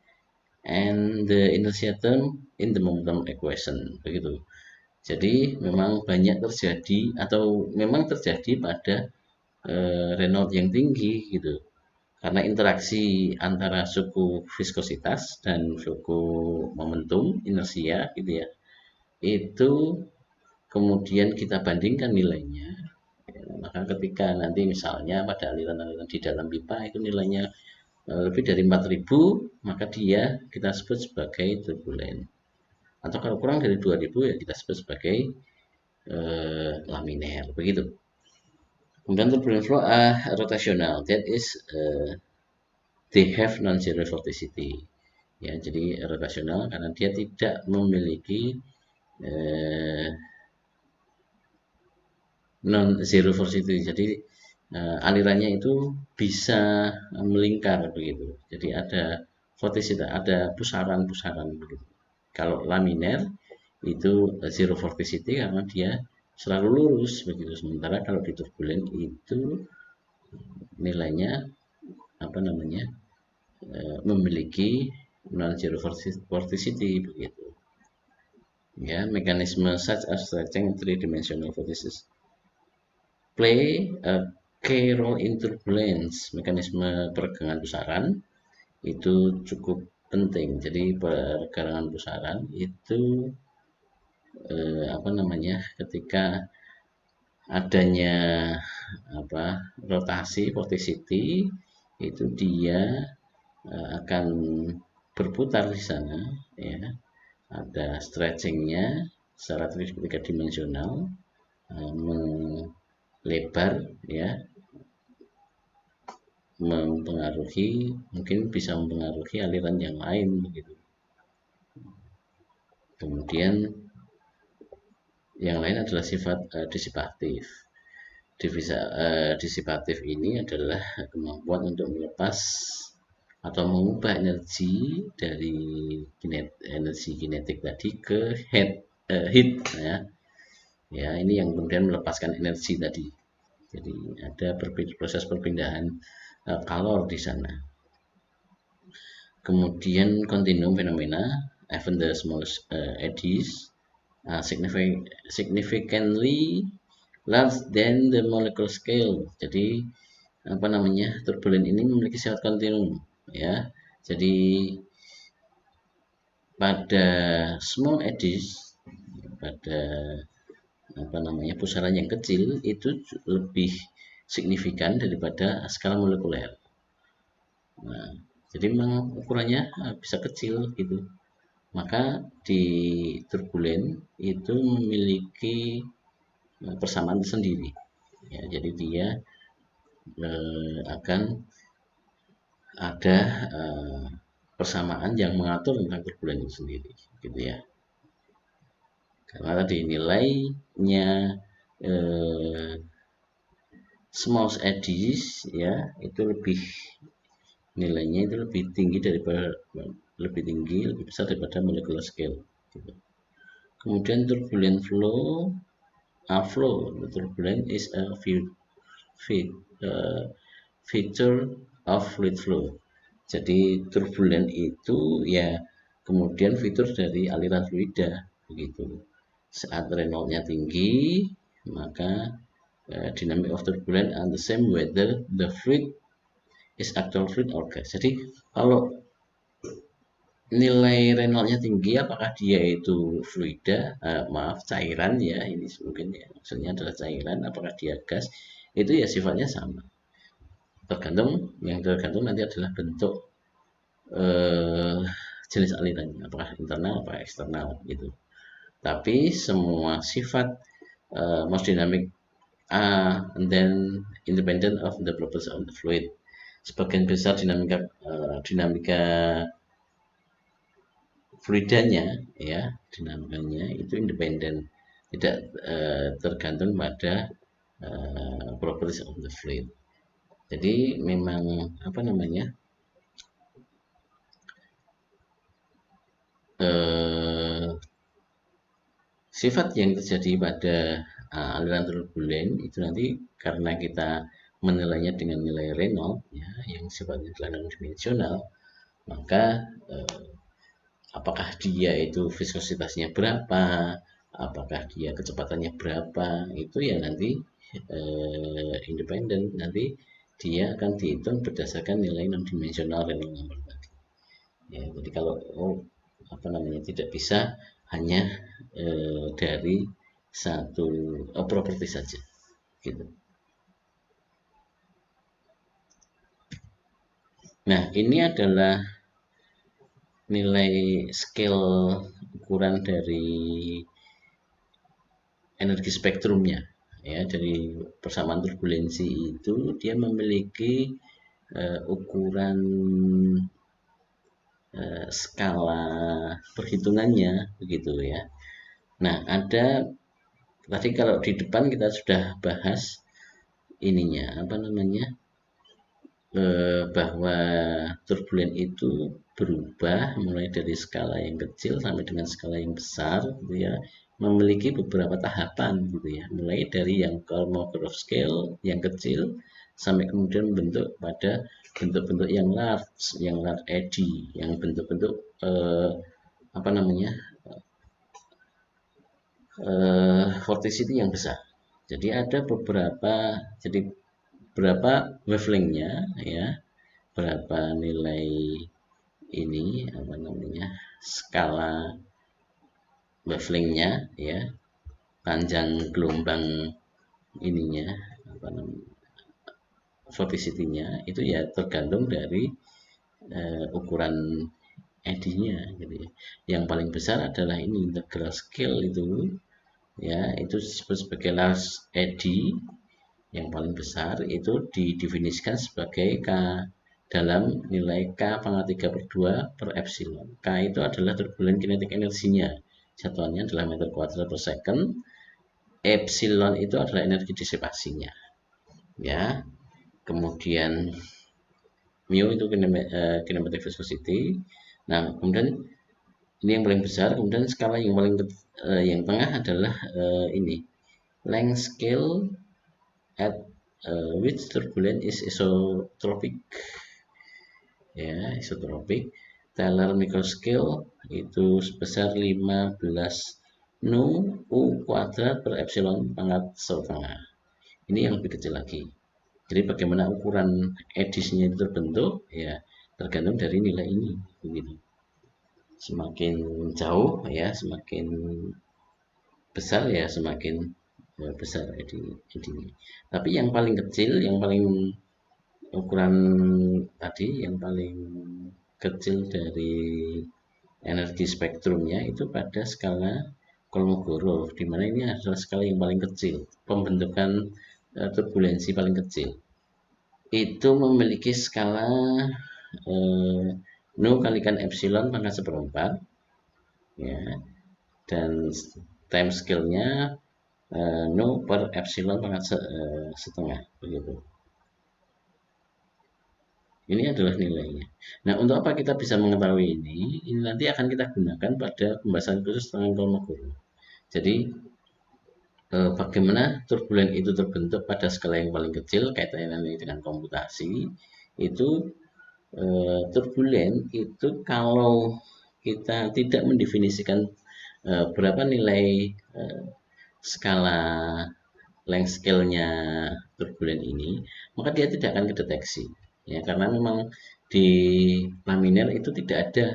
and the inertia term in the momentum equation begitu. Jadi memang banyak terjadi atau memang terjadi pada Reynolds yang tinggi gitu, karena interaksi antara suku viskositas dan suku momentum inersia gitu ya, itu kemudian kita bandingkan nilainya, maka ketika nanti misalnya pada aliran-aliran di dalam pipa itu nilainya lebih dari 4000, maka dia kita sebut sebagai turbulen, atau kalau kurang dari 2000 ya kita sebut sebagai laminer begitu. Kemudian turbulent flow rotational, that is they have non-zero vorticity. Ya, jadi rotasional karena dia tidak memiliki non-zero vorticity. Jadi alirannya itu bisa melingkar begitu. Jadi ada vorticity, ada pusaran-pusaran begitu. Kalau laminer itu zero vorticity karena dia selalu lurus begitu. Sementara kalau di turbulen itu nilainya memiliki non-zero vorticity begitu. Ya, mekanisme such as stretching three-dimensional vortices play a key role in turbulence. Mekanisme pergelangan pusaran itu cukup penting. Jadi pergelangan pusaran itu ketika adanya rotasi vorticity itu dia akan berputar di sana, ya. Ada stretchingnya secara tiga dimensional, melebar, ya, mungkin bisa mempengaruhi aliran yang lain begitu. Kemudian yang lain adalah sifat disipatif. Disipatif ini adalah kemampuan untuk melepas atau mengubah energi dari energi kinetik tadi ke heat, ya ini yang kemudian melepaskan energi tadi. Jadi ada proses perpindahan kalor di sana. Kemudian continuum fenomena, even the smallest eddies significantly large than the molecular scale. Jadi turbulen ini memiliki sifat kontinum, ya. Jadi pada small eddies, pada pusaran yang kecil itu lebih signifikan daripada skala molekuler. Nah, jadi memang ukurannya bisa kecil gitu. Maka di turbulen itu memiliki persamaan sendiri, ya. Jadi dia akan ada persamaan yang mengatur tentang turbulen itu sendiri gitu ya, karena tadi nilainya small eddies, ya, itu lebih nilainya itu lebih tinggi lebih besar daripada molecular scale gitu. Kemudian turbulent flow, flow. Turbulent is a feature of fluid flow. Jadi turbulent itu ya kemudian fitur dari aliran fluida begitu. Saat Reynolds-nya tinggi, maka dynamic of turbulence and the same whether the fluid is actual fluid or gas. Jadi kalau nilai Reynolds-nya tinggi, apakah dia itu fluida, cairan ya, ini mungkin ya maksudnya adalah cairan, apakah dia gas, itu ya sifatnya sama. Tergantung nanti adalah bentuk jenis alirannya, apakah internal apakah eksternal gitu. Tapi semua sifat most dynamic and then independent of the properties of the fluid. Sebagian besar dinamika fluidanya ya, dinamikanya itu independen, tidak tergantung pada properties of the fluid. Jadi memang apa namanya, sifat yang terjadi pada aliran turbulen itu nanti karena kita menilainya dengan nilai Reynolds ya, yang sifatnya adalah non-dimensional, maka apakah dia itu viskositasnya berapa, apakah dia kecepatannya berapa, itu ya nanti independen, nanti dia akan dihitung berdasarkan nilai non-dimensional Reynolds number tadi. Ya, jadi kalau tidak bisa hanya dari satu properti saja gitu. Nah, ini adalah nilai scale ukuran dari energi spektrumnya ya. Dari persamaan turbulensi itu dia memiliki ukuran skala perhitungannya begitu ya. Nah, ada tadi kalau di depan kita sudah bahas ininya bahwa turbulen itu berubah mulai dari skala yang kecil sampai dengan skala yang besar gitu ya, memiliki beberapa tahapan gitu ya, mulai dari yang Kolmogorov scale yang kecil sampai kemudian membentuk pada bentuk-bentuk yang large eddy, yang bentuk-bentuk vorticity yang besar. Jadi ada berapa wavelengthnya ya, berapa nilai ini skala wavelengthnya ya, panjang gelombang ininya vorticity-nya itu ya tergantung dari ukuran eddy-nya gitu ya. Yang paling besar adalah ini integral scale itu ya, itu disebut sebagai large eddy. Yang paling besar itu didefinisikan sebagai K dalam nilai K pangkat 3/2 per epsilon. K itu adalah turbulent kinetic energinya, satuannya adalah meter kuadrat per second. Epsilon itu adalah energi disipasinya ya. Kemudian mu itu kinematic viscosity. Nah, kemudian ini yang paling besar. Kemudian skala yang paling yang tengah adalah ini length scale at which turbulence is isotropic ya, isotropic. Taylor microscale itu sebesar 15 nu u kuadrat per epsilon pangkat 1/2. Ini yang lebih kecil lagi. Jadi bagaimana ukuran edisnya itu terbentuk ya tergantung dari nilai ini begitu. Semakin jauh ya, semakin besar ya semakin besar edinya. Tapi yang paling kecil, yang paling ukuran tadi, yang paling kecil dari energi spektrumnya itu pada skala Kolmogorov, di mana ini adalah skala yang paling kecil, pembentukan turbulensi paling kecil. Itu memiliki skala nu kalikan epsilon pangkat 1/4 ya, dan time scale-nya nu per epsilon pangkat 1/2 begitu. Ini adalah nilainya. Nah, untuk apa kita bisa mengetahui ini? Ini nanti akan kita gunakan pada pembahasan khusus tentang Kolmogorov. Jadi, bagaimana turbulen itu terbentuk pada skala yang paling kecil, kaitannya dengan komputasi, itu turbulen itu kalau kita tidak mendefinisikan berapa nilai skala length scale-nya turbulen ini, maka dia tidak akan kedeteksi. Ya, karena memang di laminar itu tidak ada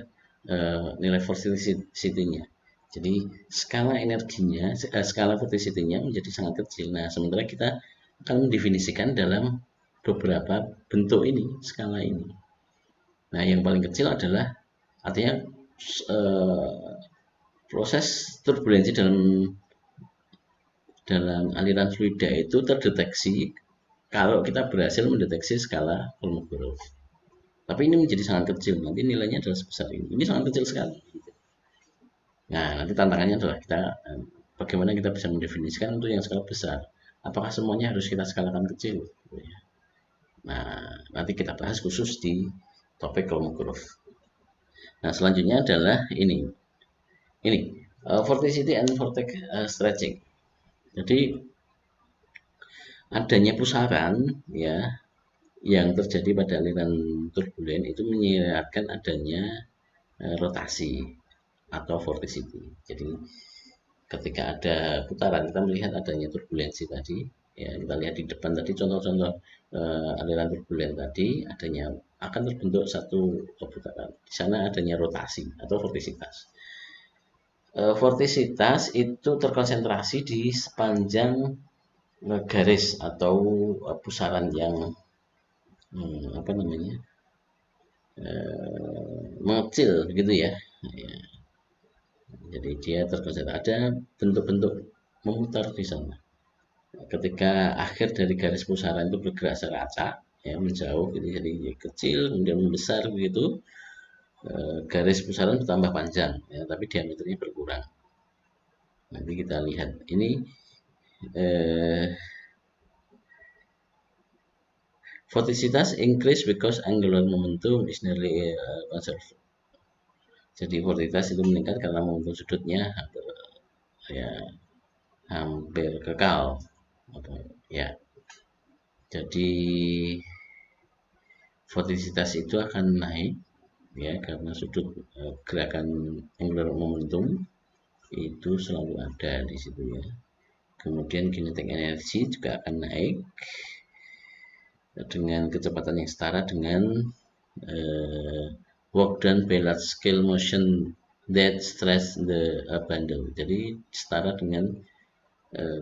nilai vorticity-nya. Jadi skala energinya, skala vorticity-nya menjadi sangat kecil. Nah, sementara kita akan mendefinisikan dalam beberapa bentuk ini, skala ini. Nah, yang paling kecil adalah artinya eh, proses turbulensi dalam aliran fluida itu terdeteksi kalau kita berhasil mendeteksi skala Kolmogorov. Tapi ini menjadi sangat kecil, nanti nilainya adalah sebesar ini. Ini sangat kecil sekali. Nah, nanti tantangannya adalah kita bagaimana kita bisa mendefinisikan untuk yang skala besar. Apakah semuanya harus kita skalakan kecil? Nah, nanti kita bahas khusus di topik Kolmogorov. Nah, selanjutnya adalah ini vorticity and vortex stretching. Jadi adanya pusaran ya yang terjadi pada aliran turbulen itu menyiratkan adanya rotasi atau vorticity. Jadi ketika ada putaran kita melihat adanya turbulensi tadi. Ya, kita lihat di depan tadi contoh-contoh aliran turbulen tadi adanya akan terbentuk satu putaran. Di sana adanya rotasi atau vortisitas. Vortisitas itu terkonsentrasi di sepanjang garis atau pusaran yang apa namanya mengecil begitu ya. Ya, jadi dia terkonsentrasi ada bentuk-bentuk memutar di sana. Ketika akhir dari garis pusaran itu bergerak secara acak ya menjauh gitu jadi kecil kemudian membesar begitu, garis pusaran bertambah panjang ya tapi diameternya berkurang. Nanti kita lihat ini eh, vorticitas increase because angular momentum is nearly conserved. Jadi vorticitas itu meningkat karena momentum sudutnya ya hampir kekal. Ya, jadi vorticitas itu akan naik ya karena sudut gerakan angular momentum itu selalu ada di situ ya. Kemudian kinetic energy juga akan naik dengan kecepatan yang setara dengan work done by large scale motion that stretch the bundle. Jadi setara dengan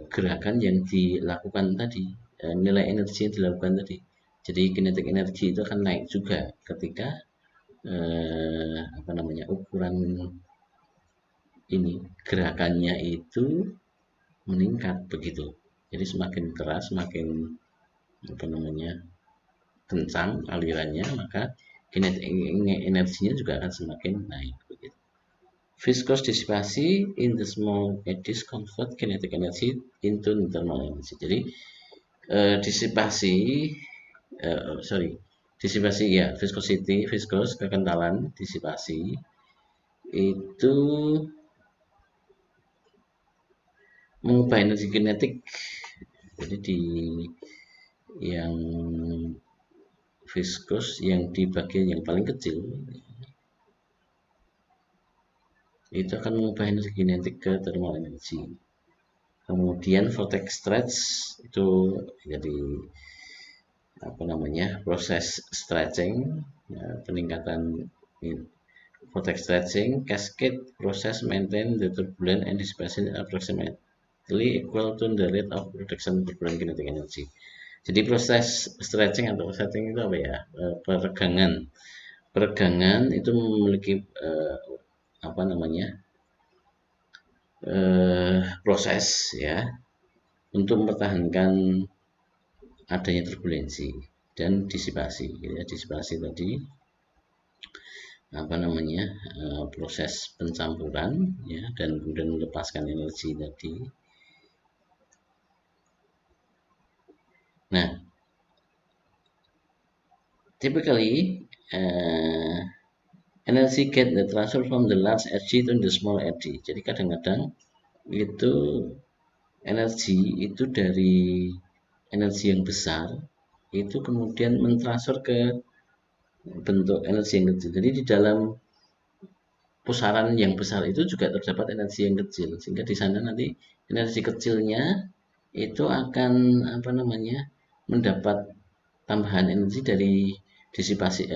gerakan yang dilakukan tadi, nilai energi yang dilakukan tadi. Jadi kinetic energy itu akan naik juga ketika apa namanya ukuran ini gerakannya itu meningkat begitu. Jadi semakin keras, semakin apa namanya kencang alirannya, maka kinetic energinya juga akan semakin naik begitu. Viscous dissipasi in the small eddies convert kinetic energy into thermal energy. Jadi disipasi disipasi ya viscosity, viscous kekentalan, disipasi itu mengubah energi kinetik. Jadi di yang viscous yang di bagian yang paling kecil itu akan mengubah energi kinetik ke thermal energy. Kemudian vortex stretch itu jadi apa namanya proses stretching ya, peningkatan vortex stretching cascade process maintain the turbulent and dissipation approximately equal to the rate of reduction turbulent kinetic energy. Jadi proses stretching atau stretching itu apa ya peregangan itu memiliki apa namanya proses ya untuk mempertahankan adanya turbulensi dan disipasi ya disipasi tadi apa namanya proses pencampuran ya dan kemudian melepaskan energi tadi. Nah Typically, energy get the transfer from the large edge to the small edge. Jadi kadang-kadang itu energi itu dari energi yang besar itu kemudian mentransfer ke bentuk energi yang kecil. Jadi di dalam pusaran yang besar itu juga terdapat energi yang kecil, sehingga di sana nanti energi kecilnya itu akan apa namanya mendapat tambahan energi dari disipasi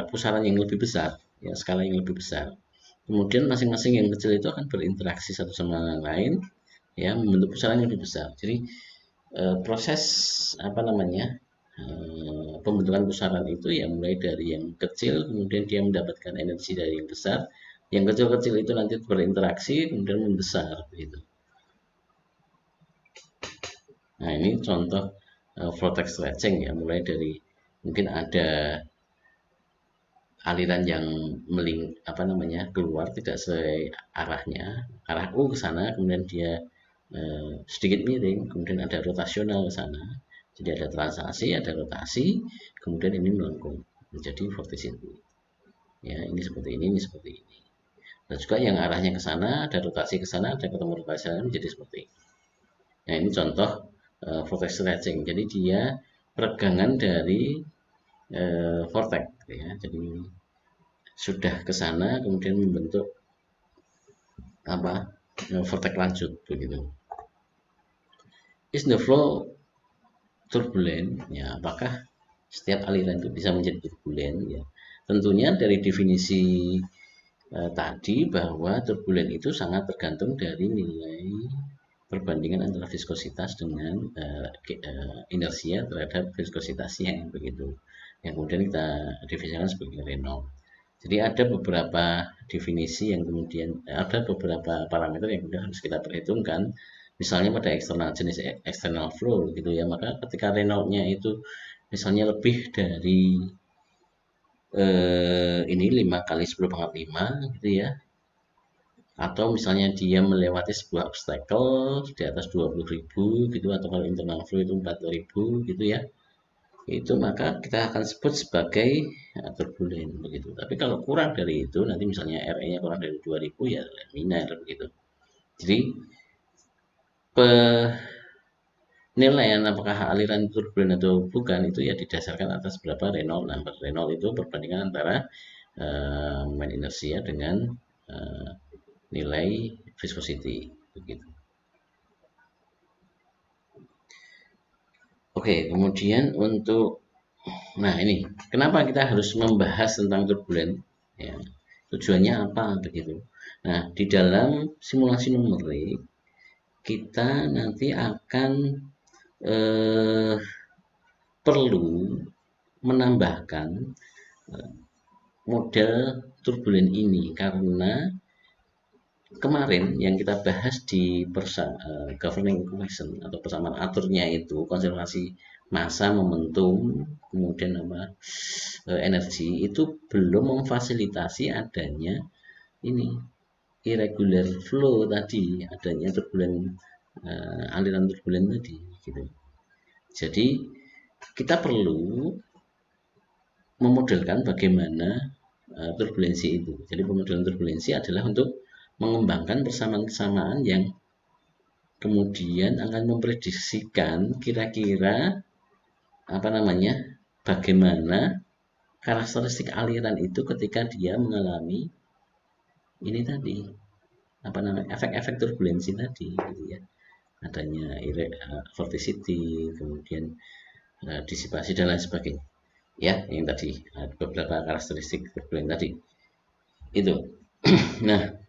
pusaran yang lebih besar, ya skala yang lebih besar. Kemudian masing-masing yang kecil itu akan berinteraksi satu sama lain, ya membentuk pusaran yang lebih besar. Jadi proses apa namanya pembentukan pusaran itu ya mulai dari yang kecil, kemudian dia mendapatkan energi dari yang besar, yang kecil-kecil itu nanti berinteraksi kemudian membesar begitu. Nah ini contoh vortex stretching ya, mulai dari mungkin ada aliran yang keluar tidak sesuai arahnya, arah U ke sana, kemudian dia sedikit miring, kemudian ada rotasional ke sana. Jadi ada translasi, ada rotasi, kemudian ini melengkung menjadi vorticity. Ya, ini seperti ini seperti ini. Dan juga yang arahnya ke sana, ada rotasi ke sana, ada ketemu rotasi sana menjadi seperti ini. Nah, ini contoh vortex stretching. Jadi dia peregangan dari vortex ya. Jadi sudah ke sana kemudian membentuk apa? Vortex lanjut begitu. Is the flow turbulent? Ya, apakah setiap aliran itu bisa menjadi turbulen? Ya, tentunya dari definisi tadi bahwa turbulen itu sangat tergantung dari nilai perbandingan antara viskositas dengan inersia terhadap viskositasnya begitu. Yang kemudian kita definisikan sebagai Reynolds. Jadi ada beberapa definisi yang kemudian ada beberapa parameter yang kemudian harus kita perhitungkan. Misalnya pada jenis external flow gitu ya, maka ketika Reynolds-nya itu misalnya lebih dari ini 5 kali 10 pangkat 5 gitu ya, atau misalnya dia melewati sebuah obstacle di atas 20.000 gitu, atau kalau internal flow itu 4.000 gitu ya, itu maka kita akan sebut sebagai turbulen begitu. Tapi kalau kurang dari itu, nanti misalnya RE nya kurang dari 2000 ya laminar begitu. Jadi penilaian apakah aliran turbulen atau bukan itu ya didasarkan atas berapa Reynolds number. Reynolds itu perbandingan antara moment inersia dengan nilai viscosity begitu. Oke, kemudian untuk nah ini kenapa kita harus membahas tentang turbulen ya, tujuannya apa begitu. Nah di dalam simulasi numerik kita nanti akan perlu menambahkan model turbulen ini karena kemarin yang kita bahas di governing equation atau persamaan aturnya itu konservasi massa, momentum, kemudian energi itu belum memfasilitasi adanya ini irregular flow tadi, adanya turbulen aliran turbulen tadi gitu. Jadi kita perlu memodelkan bagaimana turbulensi itu. Jadi pemodelan turbulensi adalah untuk mengembangkan persamaan-persamaan yang kemudian akan memprediksikan kira-kira bagaimana karakteristik aliran itu ketika dia mengalami ini tadi efek-efek turbulensi tadi gitu ya, adanya vorticity, kemudian disipasi dan lain sebagainya ya, yang tadi beberapa karakteristik turbulen tadi itu. Nah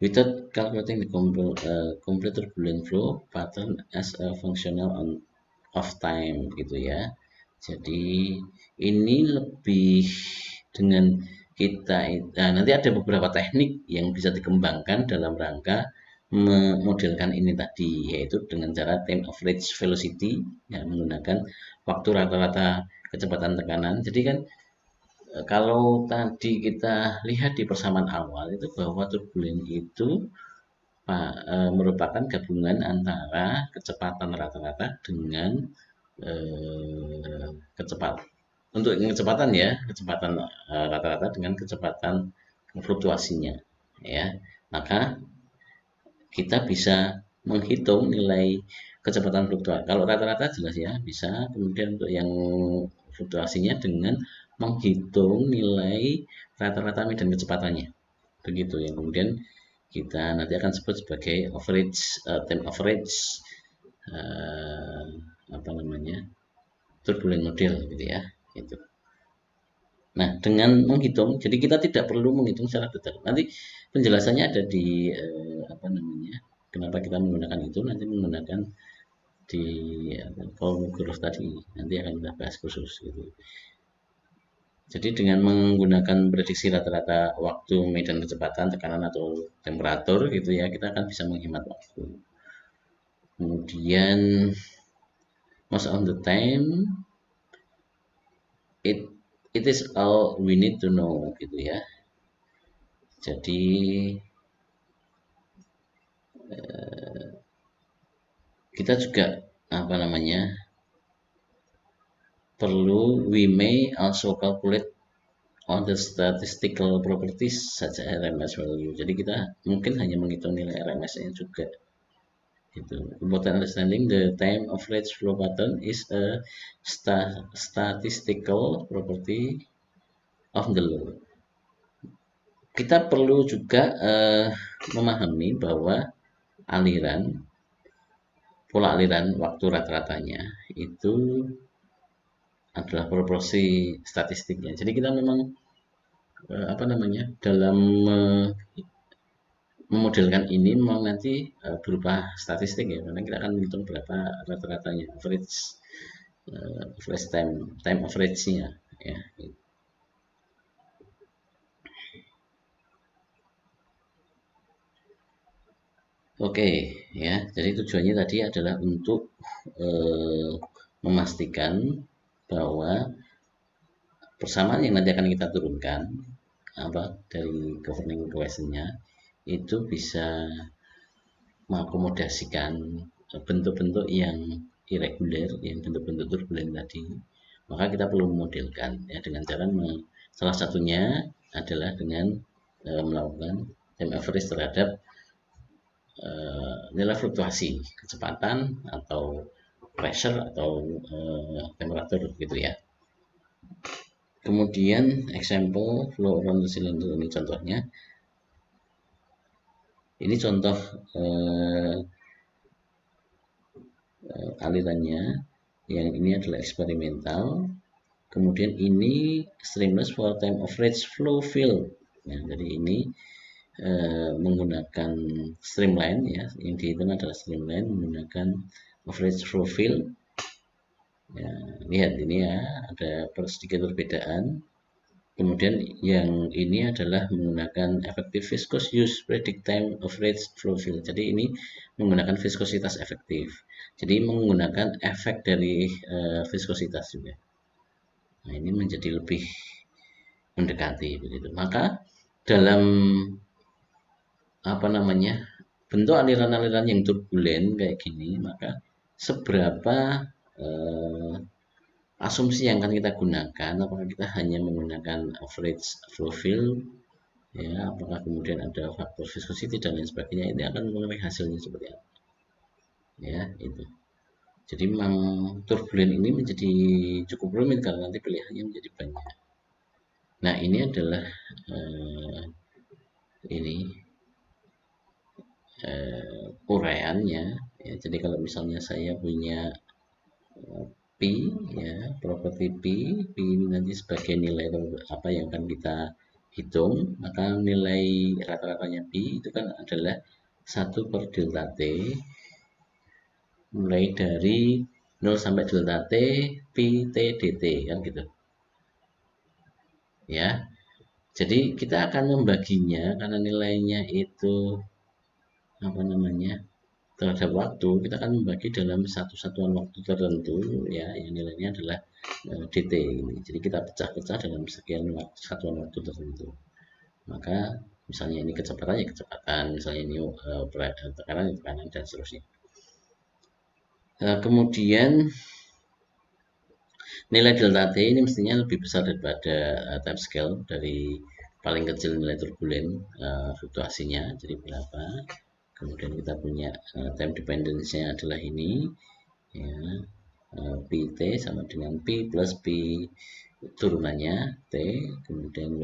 without calculating the complete turbulent flow pattern as a functional of time gitu ya. Jadi ini lebih dengan kita nanti ada beberapa teknik yang bisa dikembangkan dalam rangka memodelkan ini tadi, yaitu dengan cara time of reach velocity ya, menggunakan waktu rata-rata kecepatan tekanan. Jadi kan kalau tadi kita lihat di persamaan awal itu bahwa turbulen itu merupakan gabungan antara kecepatan rata-rata dengan kecepatan untuk kecepatan ya, kecepatan rata-rata dengan kecepatan fluktuasinya ya. Maka kita bisa menghitung nilai kecepatan fluktuasi. Kalau rata-rata jelas ya bisa, kemudian untuk yang fluktuasinya dengan menghitung nilai rata-rata medan kecepatannya. Begitu yang kemudian kita nanti akan sebut sebagai average, time average, apa namanya, turbulent model gitu ya. Itu. Nah, dengan menghitung, jadi kita tidak perlu menghitung secara detail. Nanti penjelasannya ada di apa namanya, kenapa kita menggunakan itu, nanti menggunakan di volume growth tadi, nanti akan kita bahas khusus gitu. Jadi dengan menggunakan prediksi rata-rata waktu, medan kecepatan, tekanan atau temperatur gitu ya, kita akan bisa menghemat waktu. Kemudian most of the time it is all we need to know gitu ya. Jadi kita juga apa namanya, perlu we may also calculate on the statistical properties such as RMS value. Jadi kita mungkin hanya menghitung nilai RMS-nya juga. Gitu. Important understanding the time average flow pattern is a statistical property of the law. Kita perlu juga memahami bahwa pola aliran waktu rata-ratanya itu adalah proporsi statistiknya. Jadi kita memang apa namanya, dalam memodelkan ini memang nanti berupa statistik ya, karena kita akan menghitung berapa rata-ratanya, average time average-nya ya. Oke ya, jadi tujuannya tadi adalah untuk memastikan bahwa persamaan yang nanti akan kita turunkan dari governing equation-nya itu bisa mengakomodasikan bentuk-bentuk yang irregular, yang bentuk-bentuk turbulen tadi. Maka kita perlu memodelkan ya dengan cara salah satunya adalah dengan melakukan time average terhadap nilai fluktuasi kecepatan atau pressure atau temperatur gitu ya. Kemudian example flow around the cylinder, ini contohnya. Ini contoh alirannya, yang ini adalah eksperimental. Kemudian ini streamless for time average flow field. Nah, jadi ini menggunakan streamline ya, yang dihitung adalah streamline menggunakan average flow field. Ya, lihat ini ya, ada sedikit perbedaan. Kemudian yang ini adalah menggunakan effective viscous use predict time average flow field. Jadi ini menggunakan viskositas efektif. Jadi menggunakan efek dari viskositas juga. Nah, ini menjadi lebih mendekati begitu. Maka dalam apa namanya, bentuk aliran-aliran yang turbulen kayak gini, maka seberapa asumsi yang akan kita gunakan, apakah kita hanya menggunakan average flow field ya, apakah kemudian ada faktor viscosity dan lain sebagainya, ini akan mengenai hasilnya seperti apa ya. Itu jadi memang turbulen ini menjadi cukup rumit karena nanti pilihannya menjadi banyak. Nah, ini adalah ini uraiannya ya. Jadi kalau misalnya saya punya P ya, properti P ini nanti sebagai nilai apa yang akan kita hitung, maka nilai rata-ratanya P itu kan adalah 1 per delta T mulai dari 0 sampai delta T P T dt kan gitu ya. Jadi kita akan membaginya karena nilainya itu apa namanya, terhadap waktu, kita akan membagi dalam satu satuan waktu tertentu ya, yang nilainya adalah dt ini. Jadi kita pecah-pecah dalam sekian satuan waktu tertentu. Maka Misalnya ini kecepatan ya kecepatan, misalnya ini tekanan ya tekanan, dan seterusnya. Kemudian nilai delta T ini mestinya lebih besar daripada time scale dari paling kecil nilai turbulen fluktuasinya, jadi berapa. Kemudian kita punya time dependence-nya adalah ini ya, Pt sama dengan P plus P turunannya T, kemudian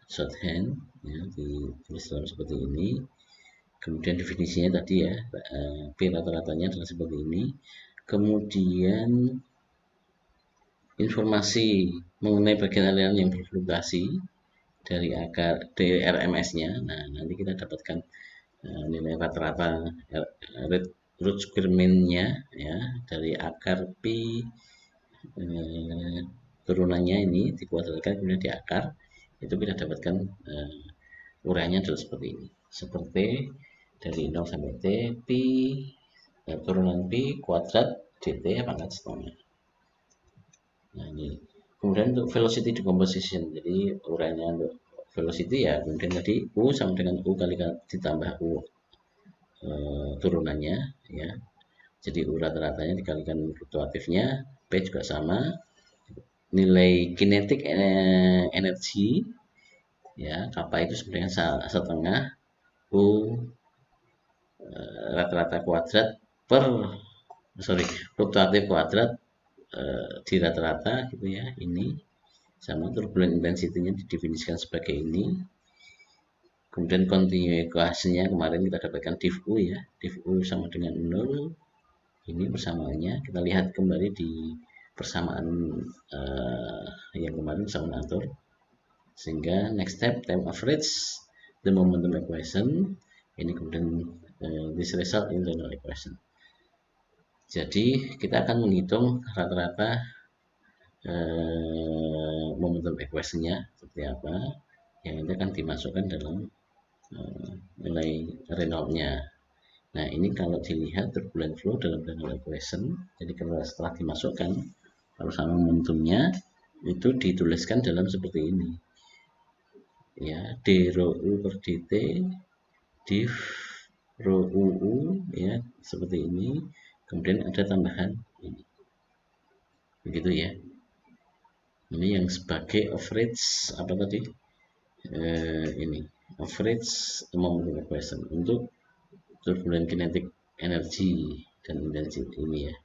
shorthand ya, ditulis dalam seperti ini. Kemudian definisinya tadi ya, P rata-ratanya adalah seperti ini. Kemudian informasi mengenai bagian aliran yang berfluktuasi dari akar RMS-nya. Nah, nanti kita dapatkan nilai rata-rata root square mean-nya ya dari akar P turunannya ini dikuadratkan kemudian di akar, itu kita dapatkan uraiannya adalah seperti ini. Seperti dari 0 sampai T, P turunan P kuadrat dt pangkat setengah. Nah ini. Kemudian untuk velocity decomposition, jadi uraiannya untuk velocity ya kemudian tadi U sama dengan U kali ditambah U turunannya ya. Jadi U rata-ratanya dikalikan fluktuatifnya, P juga sama. Nilai kinetic energi ya, kappa itu sebenarnya setengah U rata-rata kuadrat per fluktuatif kuadrat di rata-rata gitu ya. Ini sama turbulent intensity-nya didefinisikan sebagai ini. Kemudian continuation-nya kemarin kita dapatkan div U ya, div U sama dengan 0. Ini persamaannya kita lihat kembali di persamaan yang kemarin bisa mengatur. Sehingga next step time average the momentum equation, ini kemudian this result in linear equation. Jadi kita akan menghitung rata-rata momentum equation-nya seperti apa, yang itu akan dimasukkan dalam nilai Reynolds-nya. Nah ini kalau dilihat turbulent flow dalam linear equation, jadi kalau setelah dimasukkan kalau sama momentumnya itu dituliskan dalam seperti ini ya, d rho u per dt div rho uu ya, seperti ini. Kemudian ada tambahan ini, begitu ya. Ini yang sebagai average apa tadi ini average momentum equation untuk turbulent kinetic energy dan intensity ini ya.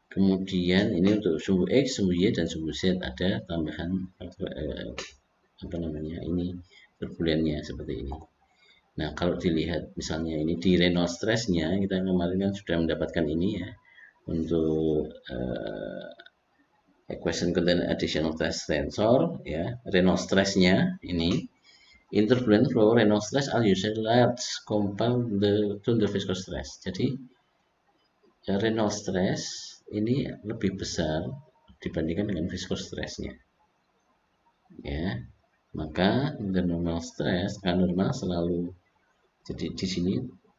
Kemudian ini untuk sumbu X, sumbu Y, dan sumbu Z ada tambahan apa namanya ini turbulennya seperti ini. Nah kalau dilihat misalnya ini di Reynolds stress-nya, kita kemarin kan sudah mendapatkan ini ya untuk equation contain additional stress tensor ya. Reynolds stress-nya ini in turbulent flow Reynolds stress are usually large compared to the viscous stress. Jadi Reynolds stress ini lebih besar dibandingkan dengan viscous stress-nya ya. Maka the normal stress kan normal selalu, jadi di sini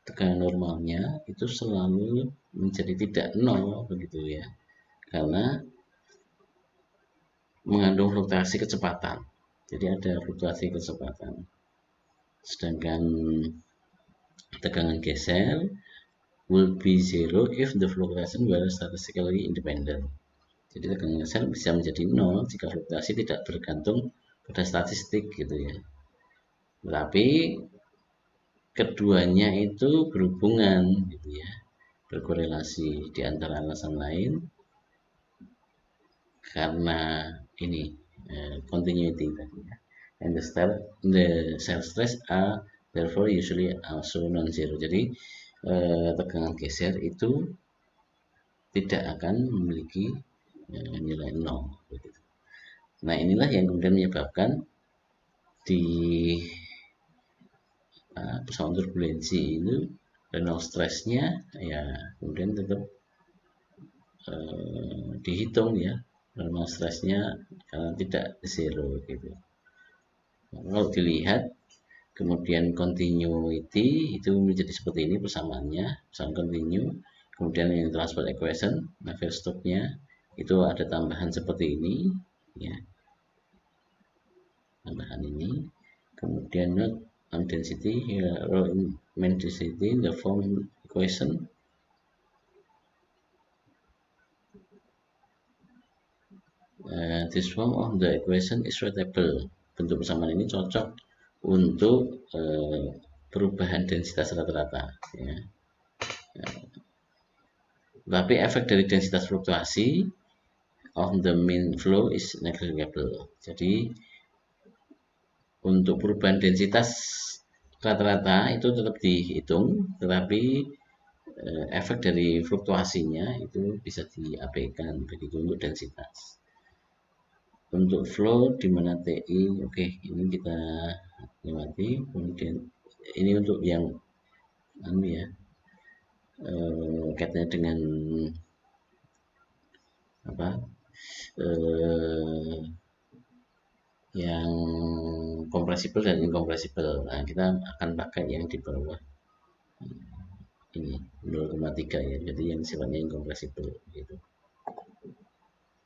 tekanan normalnya itu selalu menjadi tidak nol begitu ya, karena mengandung fluktuasi kecepatan. Jadi ada fluktuasi kecepatan. Sedangkan tegangan geser will be zero if the fluctuation were statistically independent. Jadi tegangan geser bisa menjadi nol jika fluktuasi tidak bergantung pada statistik gitu ya. Tapi keduanya itu berhubungan gitu ya, berkorelasi di antara alasan lain karena ini continuity tadi ya. And the cell stress are therefore usually also non-zero. Jadi tegangan geser itu tidak akan memiliki nilai nol begitu. Nah inilah yang kemudian menyebabkan di pesawat turbulensi ini Reynolds stress-nya ya kemudian tetap dihitung ya, Reynolds stress-nya karena tidak zero gitu. Kalau dilihat kemudian continuity itu menjadi seperti ini persamaannya, persamaan continue. Kemudian yang transport equation, Navier-Stokes-nya itu ada tambahan seperti ini ya. tambahan ini. Kemudian note on density, here rho in main density the form equation. This form of the equation is suitable. Bentuk persamaan ini cocok untuk perubahan densitas rata-rata, ya. Tapi efek dari densitas fluktuasi of the mean flow is negligible. Jadi untuk perubahan densitas rata-rata itu tetap dihitung, tetapi efek dari fluktuasinya itu bisa diabaikan, begitu untuk densitas. Untuk flow di mana TI, oke, ini kita lewati. Kemudian ini untuk yang kaitannya dengan apa? Yang kompresibel dan inkompresibel. Nah, kita akan pakai yang di bawah ini 0,3 ya, jadi yang sifatnya inkompresibel gitu.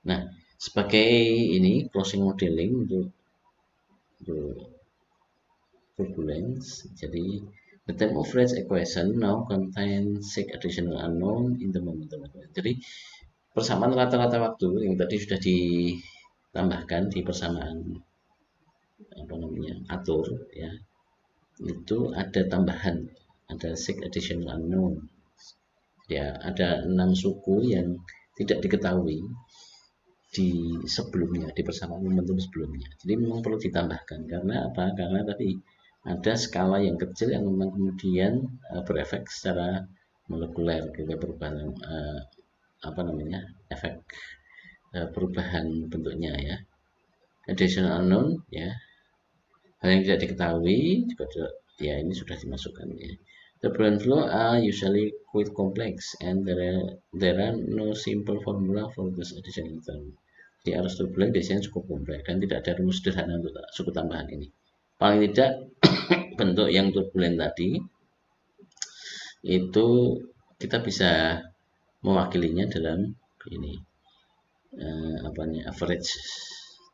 Nah, sebagai ini closing modeling untuk turbulence, jadi the time of rate equation now contains 6 additional unknown in the momentum equation. Jadi persamaan rata-rata waktu yang tadi sudah ditambahkan di persamaan atur, ya, itu ada tambahan, ada 6 additional unknown, ya, ada 6 suku yang tidak diketahui di sebelumnya, di persamaan momentum sebelumnya. Jadi memang perlu ditambahkan. Karena apa? Karena tadi ada skala yang kecil yang memang kemudian berefek secara molekuler, gitu, perubahan efek perubahan bentuknya, ya. Additional unknown, ya, hal yang tidak diketahui juga, ya, ini sudah dimasukkan, ya. Turbulent flow are usually quite complex and there are no simple formula for this additional term. Di arus turbulent biasanya cukup kompleks dan tidak ada rumus sederhana untuk suku tambahan ini. Paling tidak bentuk yang turbulent tadi itu kita bisa mewakilinya dalam ini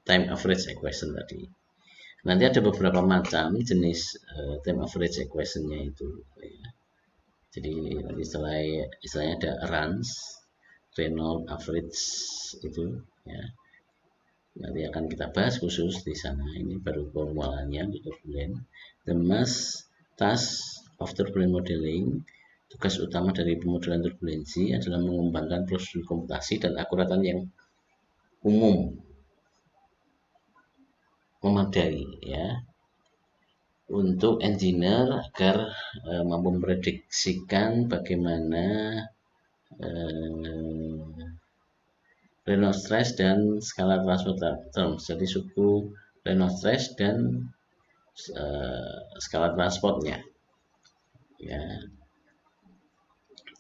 time average equation tadi. Nanti ada beberapa macam jenis time average equation-nya itu, ya. Jadi istilahnya ada RANS, Reynolds average itu, ya. Nanti akan kita bahas khusus di sana. Ini baru formulanya untuk turbulent. The mass task of turbulent modeling, tugas utama dari pemodelan turbulensi adalah mengembangkan prosedur komputasi dan akuratan yang umum memadai, ya, untuk engineer agar mampu memprediksikan bagaimana Reynolds stress dan skala transport terms. Jadi suku Reynolds stress dan skala transportnya, ya.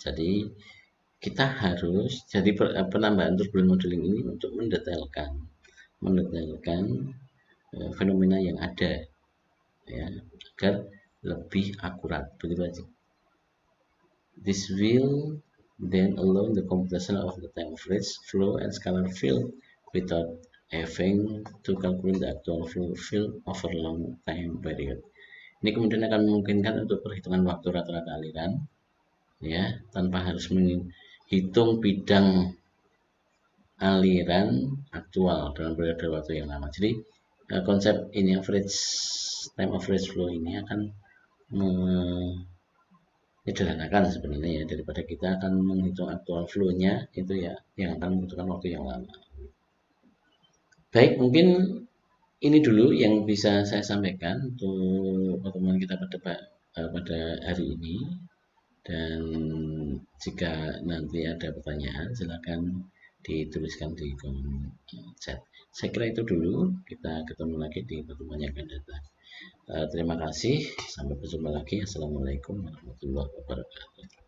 Jadi kita harus, jadi penambahan turbulent modeling ini untuk mendetailkan fenomena yang ada, ya, agar lebih akurat, begitu aja. This will then allow the computation of the time of rate, flow, and scalar field without having to calculate the actual flow field over long time period. Ini kemudian akan memungkinkan untuk perhitungan waktu rata-rata aliran, ya, tanpa harus menghitung bidang aliran aktual dalam periode waktu yang lama. Jadi konsep ini time average flow ini akan menyederhanakan sebenarnya, ya, daripada kita akan menghitung aktual flow-nya itu, ya, yang akan membutuhkan waktu yang lama. Baik, mungkin ini dulu yang bisa saya sampaikan untuk pertemuan kita pada hari ini. Dan jika nanti ada pertanyaan, silakan dituliskan di kolom chat. Saya kira itu dulu. Kita ketemu lagi di pertemuan yang akan datang. Terima kasih. Sampai berjumpa lagi. Assalamualaikum warahmatullahi wabarakatuh.